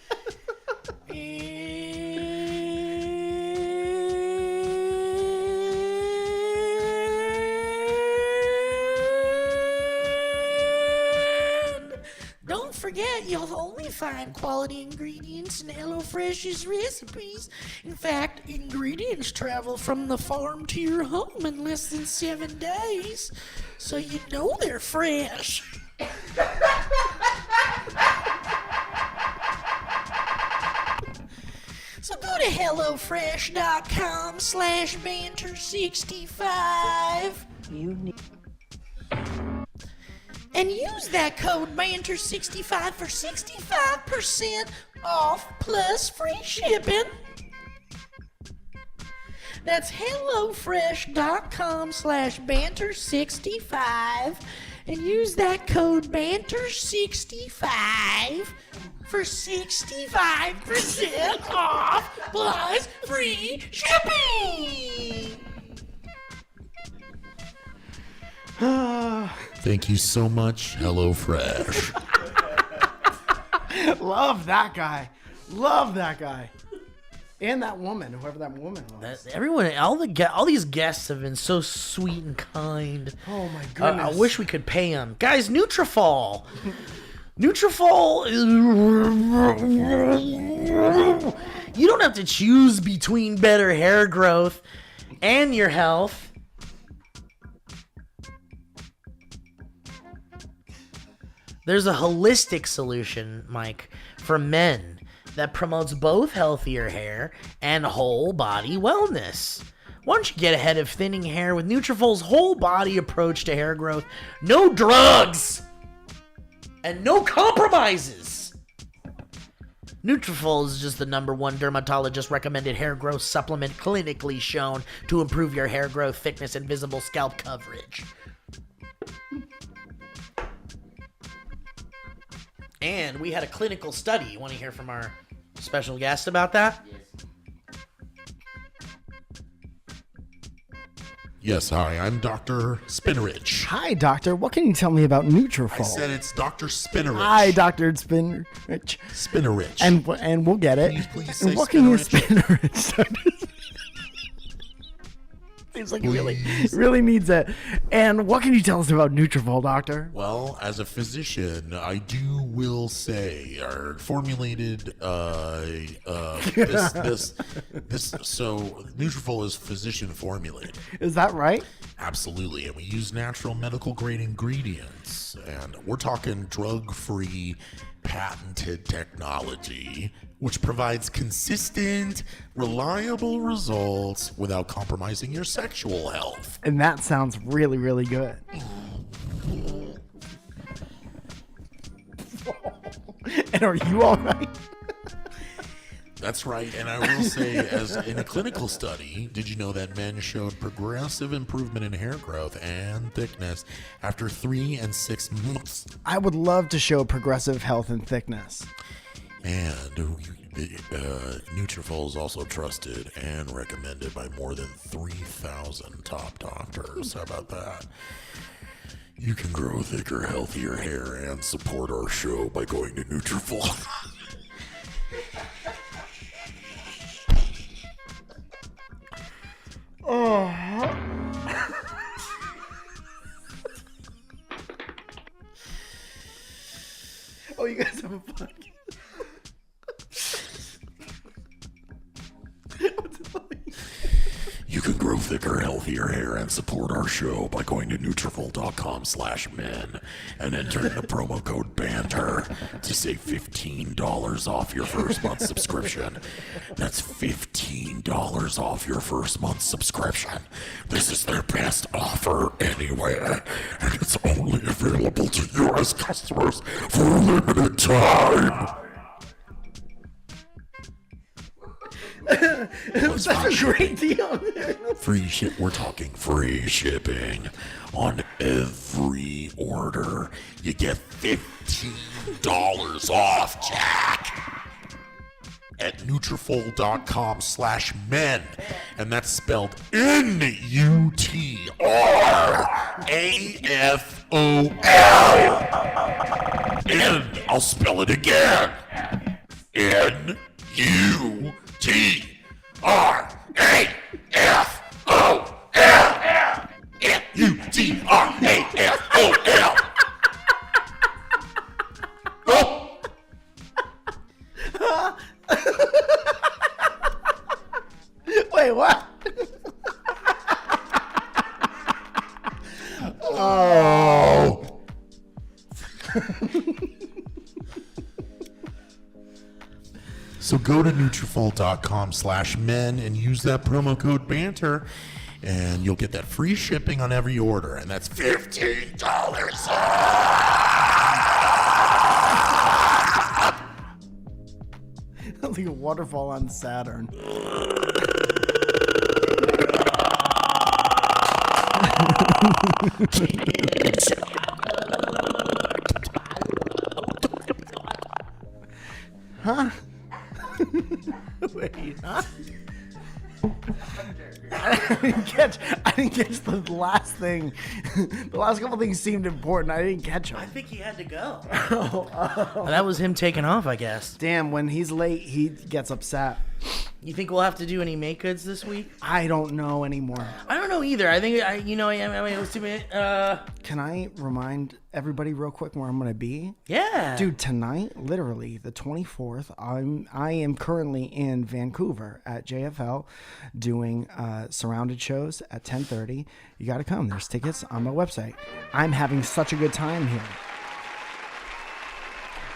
Don't forget, you'll only find quality ingredients in HelloFresh's recipes. In fact, ingredients travel from the farm to your home in less than 7 days, so you know they're fresh. So go to HelloFresh.com/Banter65. And use that code BANTER65 for 65% off plus free shipping. That's HelloFresh.com/Banter65 and use that code BANTER65 for 65% off plus free shipping. Thank you so much, HelloFresh. Love that guy. Love that guy. And that woman, whoever that woman was. Everyone, all these guests have been so sweet and kind. Oh my goodness. I wish we could pay them. Guys, Nutrafol. Nutrafol, you don't have to choose between better hair growth and your health. There's a holistic solution, Mike, for men that promotes both healthier hair and whole body wellness. Why don't you get ahead of thinning hair with Nutrafol's whole body approach to hair growth? No drugs! And no compromises. Nutrafol is just the #1 dermatologist recommended hair growth supplement clinically shown to improve your hair growth, thickness, and visible scalp coverage. And we had a clinical study. You want to hear from our special guest about that? Yes, hi, I'm Dr. Spinnerich. Hi, doctor. What can you tell me about Nutrafol? I said it's Dr. Spinnerich. Hi, Dr. Spinnerich. Spinnerich. And we'll get it. Can you please say And what can you Spinnerich? Spinnerich? Seems like it really needs it. And what can you tell us about Nutrafol, doctor? Well, as a physician, I will say, formulated so Nutrafol is physician formulated. Is that right? Absolutely, and we use natural medical grade ingredients, and we're talking drug-free, patented technology, which provides consistent, reliable results without compromising your sexual health. And that sounds really, really good. And are you all right? That's right, and I will say, as in a clinical study, did you know that men showed progressive improvement in hair growth and thickness after 3 and 6 months? I would love to show progressive health and thickness. And Nutrafol is also trusted and recommended by more than 3,000 top doctors. How about that? You can grow thicker, healthier hair and support our show by going to Nutrafol. Oh, you guys have a podcast? You can grow thicker, healthier hair and support our show by going to Nutrafol.com/men and entering the promo code BANTER to save $15 off your first month subscription. That's $15 off your first month subscription. This is their best offer anywhere, and it's only available to U.S. customers for a limited time. That's a great deal. Free ship. We're talking free shipping on every order. You get $15 off, Jack. At Nutrafol.com/men, and that's spelled Nutrafol. And I'll spell it again. Nutrafol. Nutrafol. Oh. Wait, what? Oh. So go to Nutrafol.com/men and use that promo code BANTER, and you'll get that free shipping on every order, and that's $15 off. That's like a waterfall on Saturn. Huh? Wait, huh? I didn't catch the last thing. The last couple things seemed important. I didn't catch them. I think he had to go. That was him taking off, I guess. Damn, when he's late, he gets upset. You think we'll have to do any make goods this week? I don't know anymore. I don't know either. I think let's do it. Can I remind everybody real quick where I'm gonna be? Yeah, dude. Tonight, literally the 24th, I am currently in Vancouver at JFL doing surrounded shows at 10:30. You got to come. There's tickets on my website. I'm having such a good time here.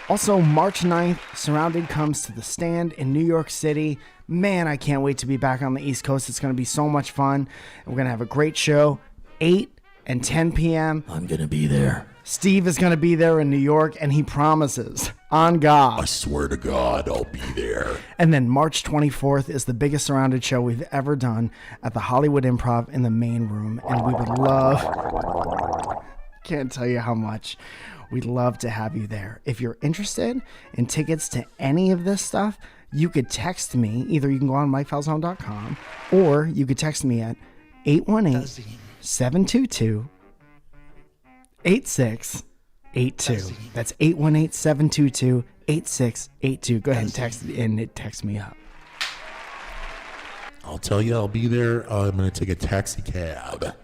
Also, March 9th, Surrounded comes to the Stand in New York City. Man, I can't wait to be back on the East Coast. It's going to be so much fun. We're going to have a great show, 8 and 10 p.m. I'm going to be there. Steve is going to be there in New York, and he promises On I God. swear to God, I'll be there. And then March 24th is the biggest surrounded show we've ever done at the Hollywood Improv in the main room. And we would love, can't tell you how much, we'd love to have you there. If you're interested in tickets to any of this stuff, you could text me. Either you can go on MikeFalzone.com or you could text me at 818-722-8682. That's 818-722-8682. Go ahead and text me up. I'll tell you, I'll be there. I'm going to take a taxi cab.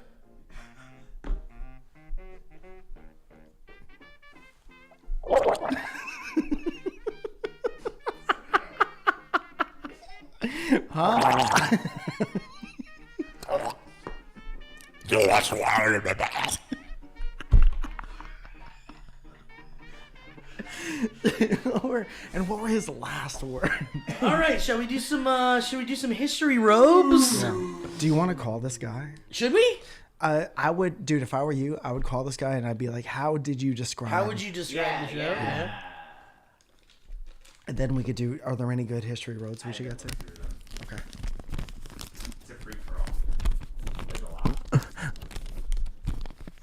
Yo, that's water in my mouth. And what were his last words? All right, shall we do some history robes? Do you want to call this guy? Should we? I would, dude. If I were you, I would call this guy and I'd be like, "How did you describe?" How would you describe the show? Yeah. And then we could do. Are there any good history roads we should get to? Okay. It's a free for all. There's a lot.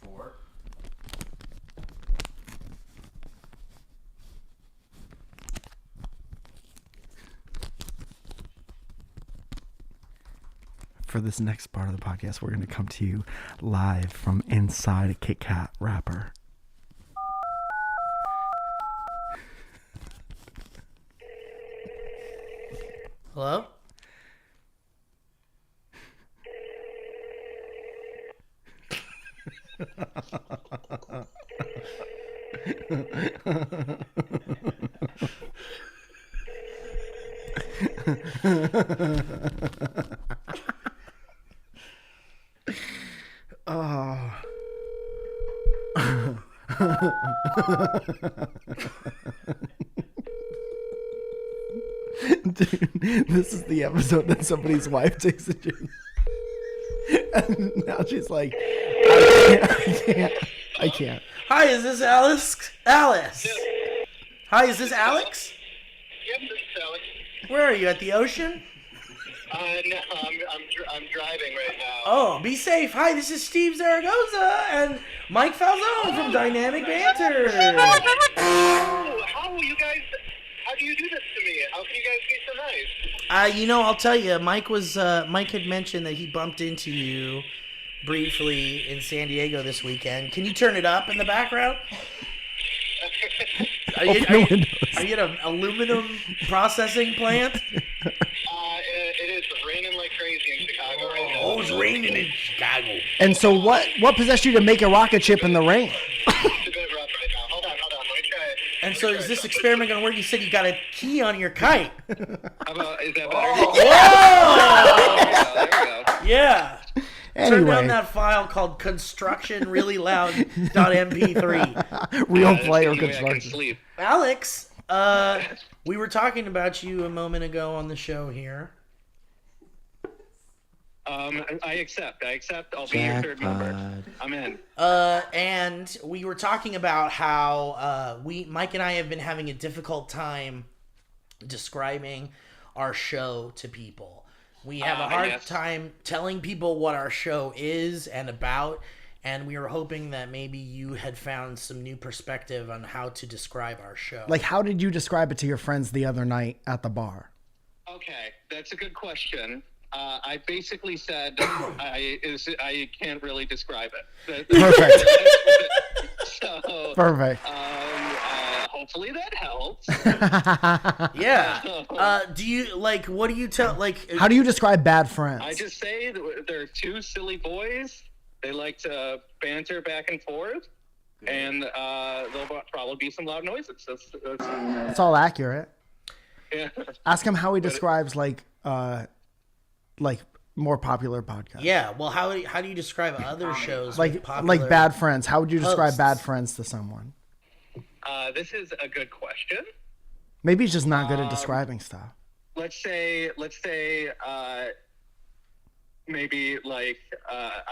4. For this next part of the podcast, we're going to come to you live from inside a Kit Kat wrapper. Hello? Dude, this is the episode that somebody's wife takes a drink. And now she's like, I can't. Hi, is this Alice? Alice. Hi, is this Alex? Yep, this is Alex. Where are you? At the ocean? No, I'm driving right now. Oh, be safe. Hi, this is Steve Zaragoza and Mike Falzone from Dynamic Banter. Oh, how you guys? How do you do this to me? How can you guys be so nice? I'll tell you. Mike had mentioned that he bumped into you briefly in San Diego this weekend. Can you turn it up in the background? Are you at an aluminum processing plant? It is raining like crazy in Chicago right now. Oh, it's raining in Chicago. And so what possessed you to make a rocket ship in the rain? It's a bit rough right now. Hold on. Let me try it. And so is this experiment going to work? You said you got a key on your kite. Is that better? Whoa! There we go. Yeah. Turn Anyway, down that file called constructionreallyloud.mp3. real That's player the only way I can construction. sleep. Alex, we were talking about you a moment ago on the show here. I accept. I'll be your third member. I'm in. And we were talking about how Mike and I have been having a difficult time describing our show to people. We have a hard time telling people what our show is and about, and we were hoping that maybe you had found some new perspective on how to describe our show. Like, how did you describe it to your friends the other night at the bar? Okay, that's a good question. I basically said I can't really describe it. Perfect. So, Perfect. hopefully that helps. Yeah. Do you what do you tell How do you describe bad friends? I just say that they're two silly boys. They like to banter back and forth, and there'll probably be some loud noises. It's all accurate. Yeah. Ask him how he describes more popular podcasts. Yeah, well, how do you describe other shows with popular like Bad Friends? How would you describe hosts? Bad Friends to someone? This is a good question. Maybe he's just not good at describing stuff. Let's say, maybe I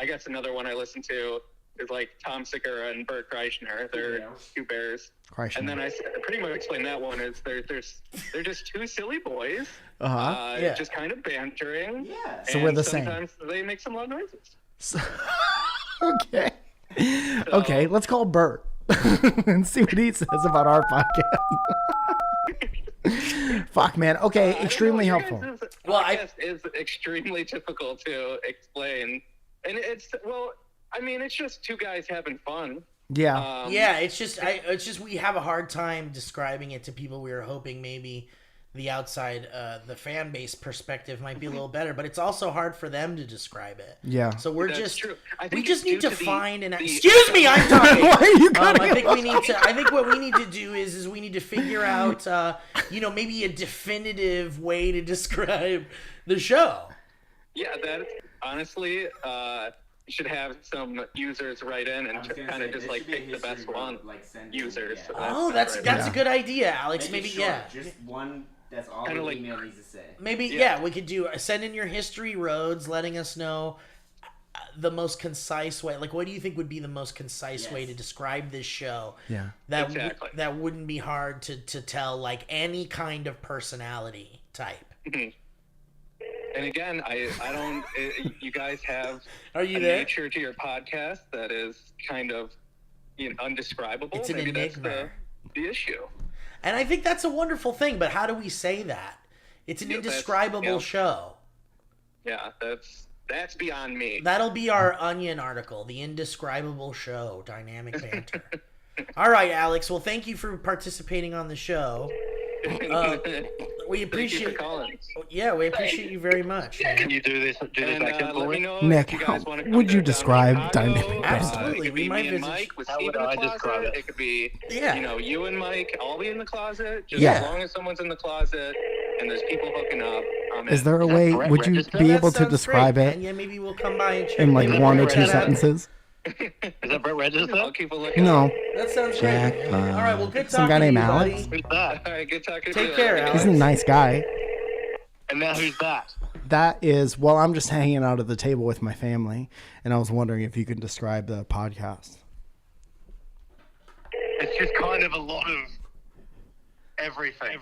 guess another one I listen to is like Tom Segura and Bert Kreischer. They're two bears. Kreischer. And then I pretty much explained that one is they're just two silly boys. Yeah. Just kind of bantering. Yeah. So we're the same. Sometimes they make some loud noises. Okay. Okay, let's call Bert and see what he says about our podcast. Fuck, man. Okay, extremely helpful. Well, is extremely difficult to explain, and it's just two guys having fun. Yeah. It's just we have a hard time describing it to people. We were hoping maybe the outside, the fan base perspective might be a little better, but it's also hard for them to describe it. Yeah. So we just need to find an. Excuse me, I'm talking. Why are you cutting I think what we need to do is we need to figure out, maybe a definitive way to describe the show. Yeah, that honestly, you should have some users write in and kind of just like pick the best one. Users. So that's a good idea, Alex. Maybe just one. That's all Kinda the like- email needs to say. Maybe we could do send in your history roads, letting us know the most concise way. Like, what do you think would be the most concise way to describe this show? Yeah. Exactly. That wouldn't be hard to tell, like any kind of personality type. And again, I don't. You guys have Are you a there? nature to your podcast that is kind of undescribable. It's an Maybe enigma. that's the issue. And I think that's a wonderful thing, but how do we say that? It's an indescribable show. Yeah, that's beyond me. That'll be our Onion article, the Indescribable Show, Dynamic Banter. All right, Alex. Well, thank you for participating on the show. We appreciate. Thank you for calling. Yeah, we appreciate you very much. Man. Can you do this back let me know Nick, if you how guys wanna come would you down to describe Chicago. Dynamic Banter? Absolutely, It could we be might me and visit. Mike with Steve in the closet. It could be you and Mike all be in the closet. Just as long as someone's in the closet and there's people hooking up. Is there a way? Would you be able to describe great, it man. Yeah, maybe we'll come by and check in like it out. one or Check two that out. sentences? Is that Brett Register? I'll keep a lookout. No. That sounds Jack, great. All right, well, good talking some guy to named you, Alex? buddy. All right, good talking to you. Take care, Alex. He's a nice guy. And now who's that? That is, well, I'm just hanging out at the table with my family, and I was wondering if you could describe the podcast. It's just kind of a lot of everything.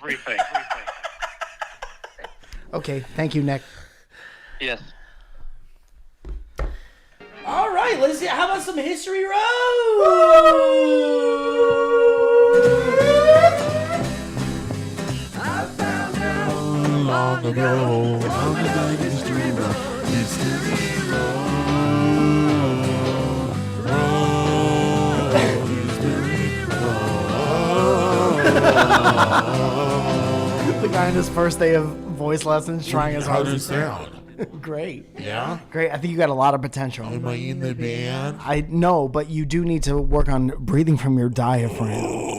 Okay, thank you, Nick. Yes. All right, let's see. How about some history road? Long ago, on the night history road, The guy on his first day of voice lessons trying his How hardest. does it sound? Great. Yeah? Great. I think you got a lot of potential. Am I in the band? I know, but you do need to work on breathing from your diaphragm.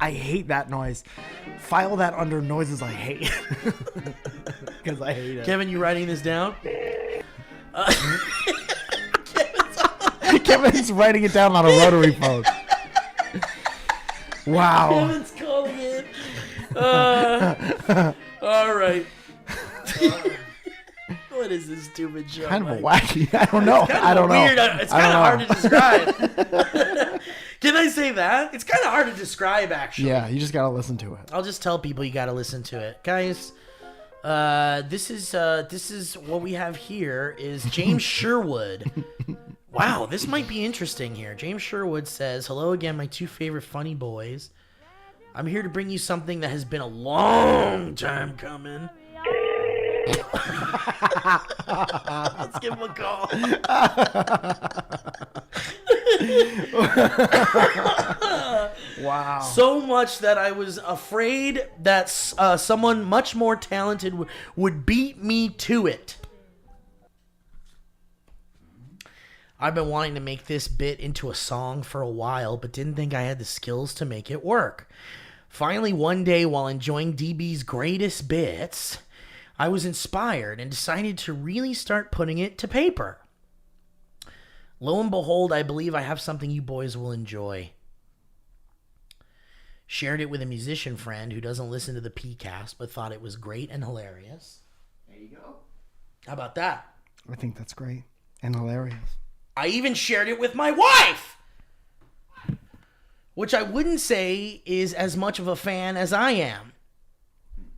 I hate that noise. File that under noises I hate. Because I hate it. Kevin, you writing this down? Kevin's writing it down on a rotary phone. Wow. Kevin's calling in. All right. What is this stupid show? Kind of a Mike? wacky. I don't know. I don't know. Weird. It's kind of hard to describe. Can I say that? It's kind of hard to describe, actually. Yeah, you just gotta listen to it. I'll just tell people you got to listen to it, guys. This is what we have here is James Sherwood. Wow, this might be interesting here. James Sherwood says, "Hello again, my two favorite funny boys. I'm here to bring you something that has been a long time coming." Let's give him a call. Wow. So much that I was afraid that someone much more talented would beat me to it. I've been wanting to make this bit into a song for a while, but didn't think I had the skills to make it work. Finally, one day while enjoying DB's greatest bits, I was inspired and decided to really start putting it to paper. Lo and behold, I believe I have something you boys will enjoy. shared it with a musician friend who doesn't listen to the PCast but thought it was great and hilarious. There you go. How about that? I think that's great and hilarious. I even shared it with my wife, which I wouldn't say is as much of a fan as I am.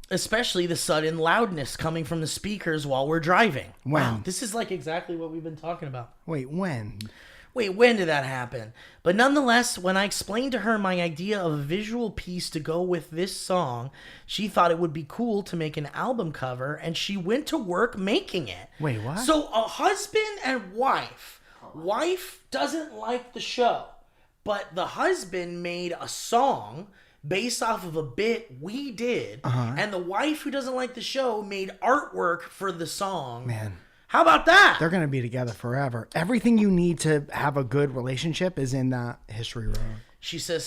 Especially the sudden loudness coming from the speakers while we're driving. When? Wow, this is like exactly what we've been talking about. Wait, when? When did that happen? But nonetheless, when I explained to her my idea of a visual piece to go with this song, she thought it would be cool to make an album cover, and she went to work making it. Wait, what? So a husband and wife. Wife doesn't like the show, but the husband made a song based off of a bit we did, and the wife who doesn't like the show made artwork for the song. Man. How about that? They're going to be together forever. Everything you need to have a good relationship is in that history road. She says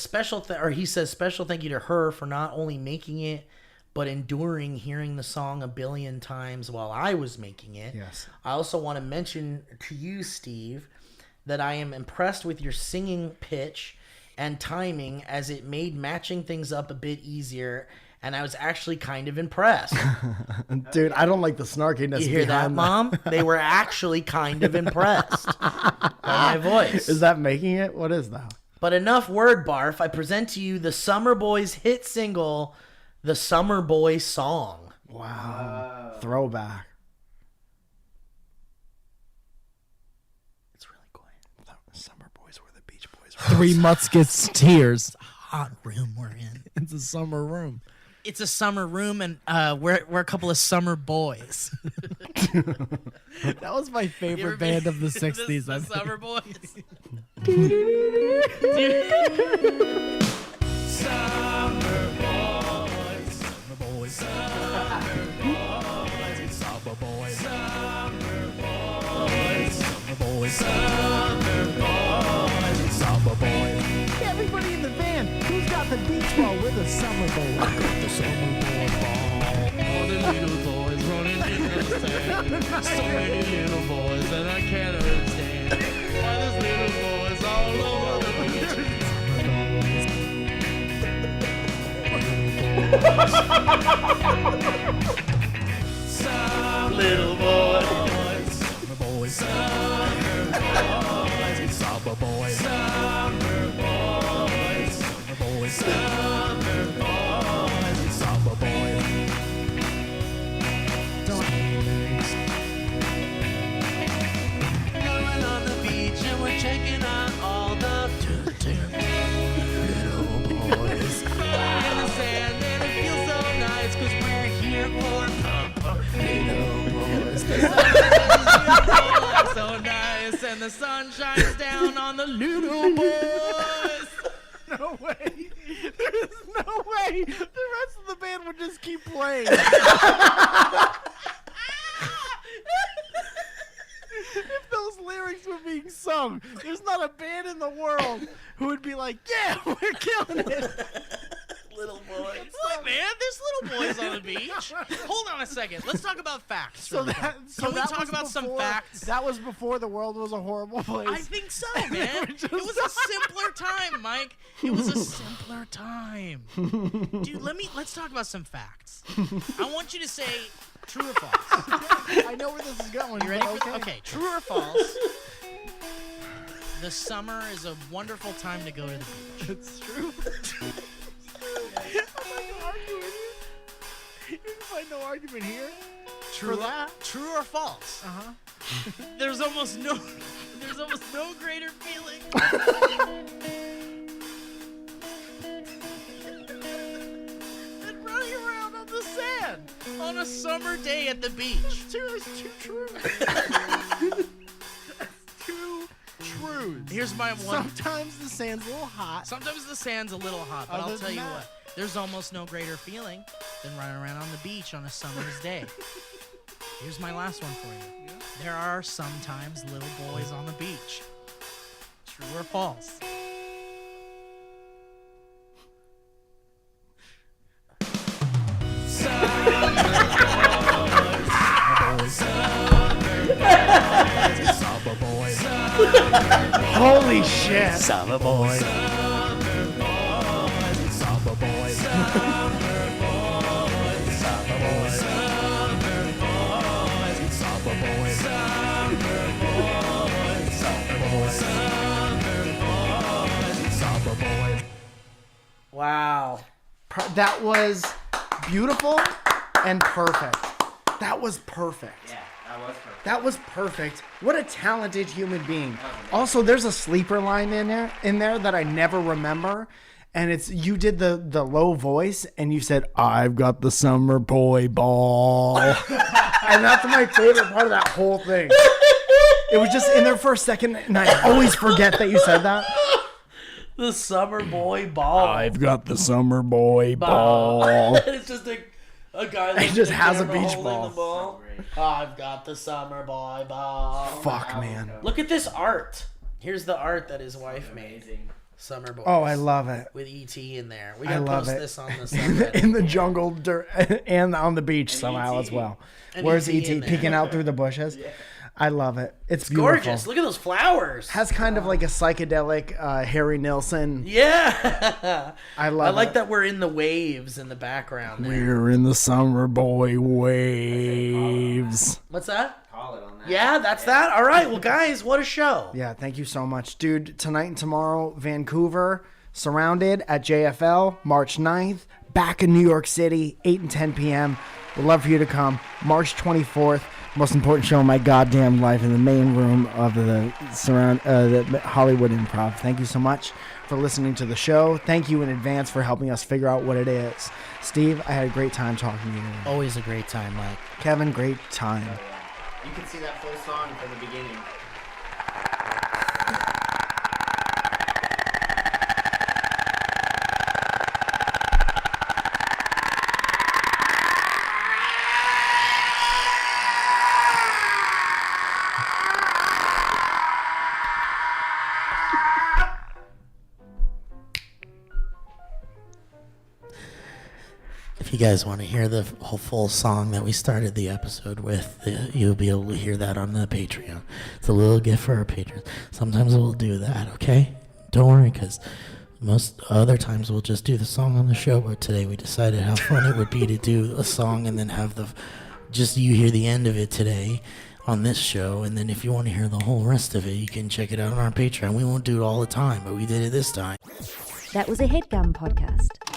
he says special thank you to her for not only making it, but enduring hearing the song a billion times while I was making it. Yes. I also want to mention to you, Steve, that I am impressed with your singing pitch and timing, as it made matching things up a bit easier, and I was actually kind of impressed. Dude, I don't like the snarkiness. You hear that, Mom? They were actually kind of impressed by my voice. Is that making it? What is that? But enough word barf. I present to you the Summer Boys hit single, The Summer Boy Song. Wow. Throwback. It's really quiet. The Summer Boys were the Beach Boys. Three Muskets. Hot room we're in. It's a summer room. It's a summer room, and we're a couple of summer boys. That was my favorite band of the 60s. The Summer Boys. Summer boys. Summer boys. Summer boys. Summer boys. Summer boys. Summer boys. Summer boys. Summer boys. Everybody in the van, who's got the beach ball with a summer boy? I got the summer boy ball. All the little boys running in the sand. So many little boys that I can't understand. Why there's little boys all over the beach. Some little boys. Summer boys. Summer boys. Summer boys. Summer boys. Summer boys. Summer boys. Summer boys. Going on the beach and we're checking out all the little boys. In the sand and it feels so nice 'cause we're here for little boys. So nice and the sun shines down on the little boys. No way. There's no way. The rest of the band would just keep playing. If those lyrics were being sung, there's not a band in the world who would be like, yeah, we're killing it. Little boys. Look, man, there's little boys on the beach. Hold on a second. Let's talk about facts. So really that, quick. so Can we that talk was about some before- facts? That was before the world was a horrible place. I think so, man. It was a simpler time, Mike. It was a simpler time. Dude, let's talk about some facts. I want you to say true or false. I know where this is going. You ready but for okay, true or false? The summer is a wonderful time to go to the beach. It's true. I'm not gonna argue with you. You can find no argument here. True, For that. True or false? Uh-huh. There's almost no greater feeling. than running around on the sand on a summer day at the beach. It's too true. Too true. Here's my one. Sometimes the sand's a little hot. Sometimes the sand's a little hot, but Other I'll tell than you that. what. There's almost no greater feeling than running around on the beach on a summer's day. Here's my last one for you. Yeah. There are sometimes little boys on the beach. True or false? Holy shit. Summer boys. Summer Wow. That was beautiful and perfect. That was perfect. Yeah, that was perfect. That was perfect. What a talented human being. Also, there's a sleeper line in there that I never remember. And it's you did the low voice and you said, "I've got the summer boy ball." And that's my favorite part of that whole thing. It was just in there for a second, and I always forget that you said that. The summer boy ball. I've got the summer boy ball. It's just a guy that just has a camera beach holding ball. the ball. I've got the summer boy ball. Fuck, man. Look at this art. Here's the art that his wife made. Summer boys. Oh, I love it. With E.T. in there. We I gotta love post it. this on the subreddit. In the jungle and on the beach somehow as well. And Where's E.T. E.T. in there. peeking out through the bushes? I love it. It's beautiful. Gorgeous. Look at those flowers. Has kind of like a psychedelic Harry Nilsson. Yeah. I love I like it. that we're in the waves in the background there. We're in the summer boy waves. What's that? Call it on that. Yeah, that's that. All right. Well, guys, what a show. Yeah, thank you so much. Dude, tonight and tomorrow, Vancouver, Surrounded at JFL, March 9th. Back in New York City, 8 and 10 p.m. We'd love for you to come. March 24th, most important show in my goddamn life in the main room of the Hollywood Improv. Thank you so much for listening to the show. Thank you in advance for helping us figure out what it is. Steve, I had a great time talking to you. Always a great time, Mike. Kevin, great time. You can see that full song from the beginning. If you guys want to hear the whole full song that we started the episode with, you'll be able to hear that on the Patreon. It's a little gift for our patrons. Sometimes we'll do that, okay? Don't worry, because most other times we'll just do the song on the show, but today we decided how fun it would be to do a song and then have just you hear the end of it today on this show, and then if you want to hear the whole rest of it, you can check it out on our Patreon. We won't do it all the time, but we did it this time. That was a HeadGum podcast.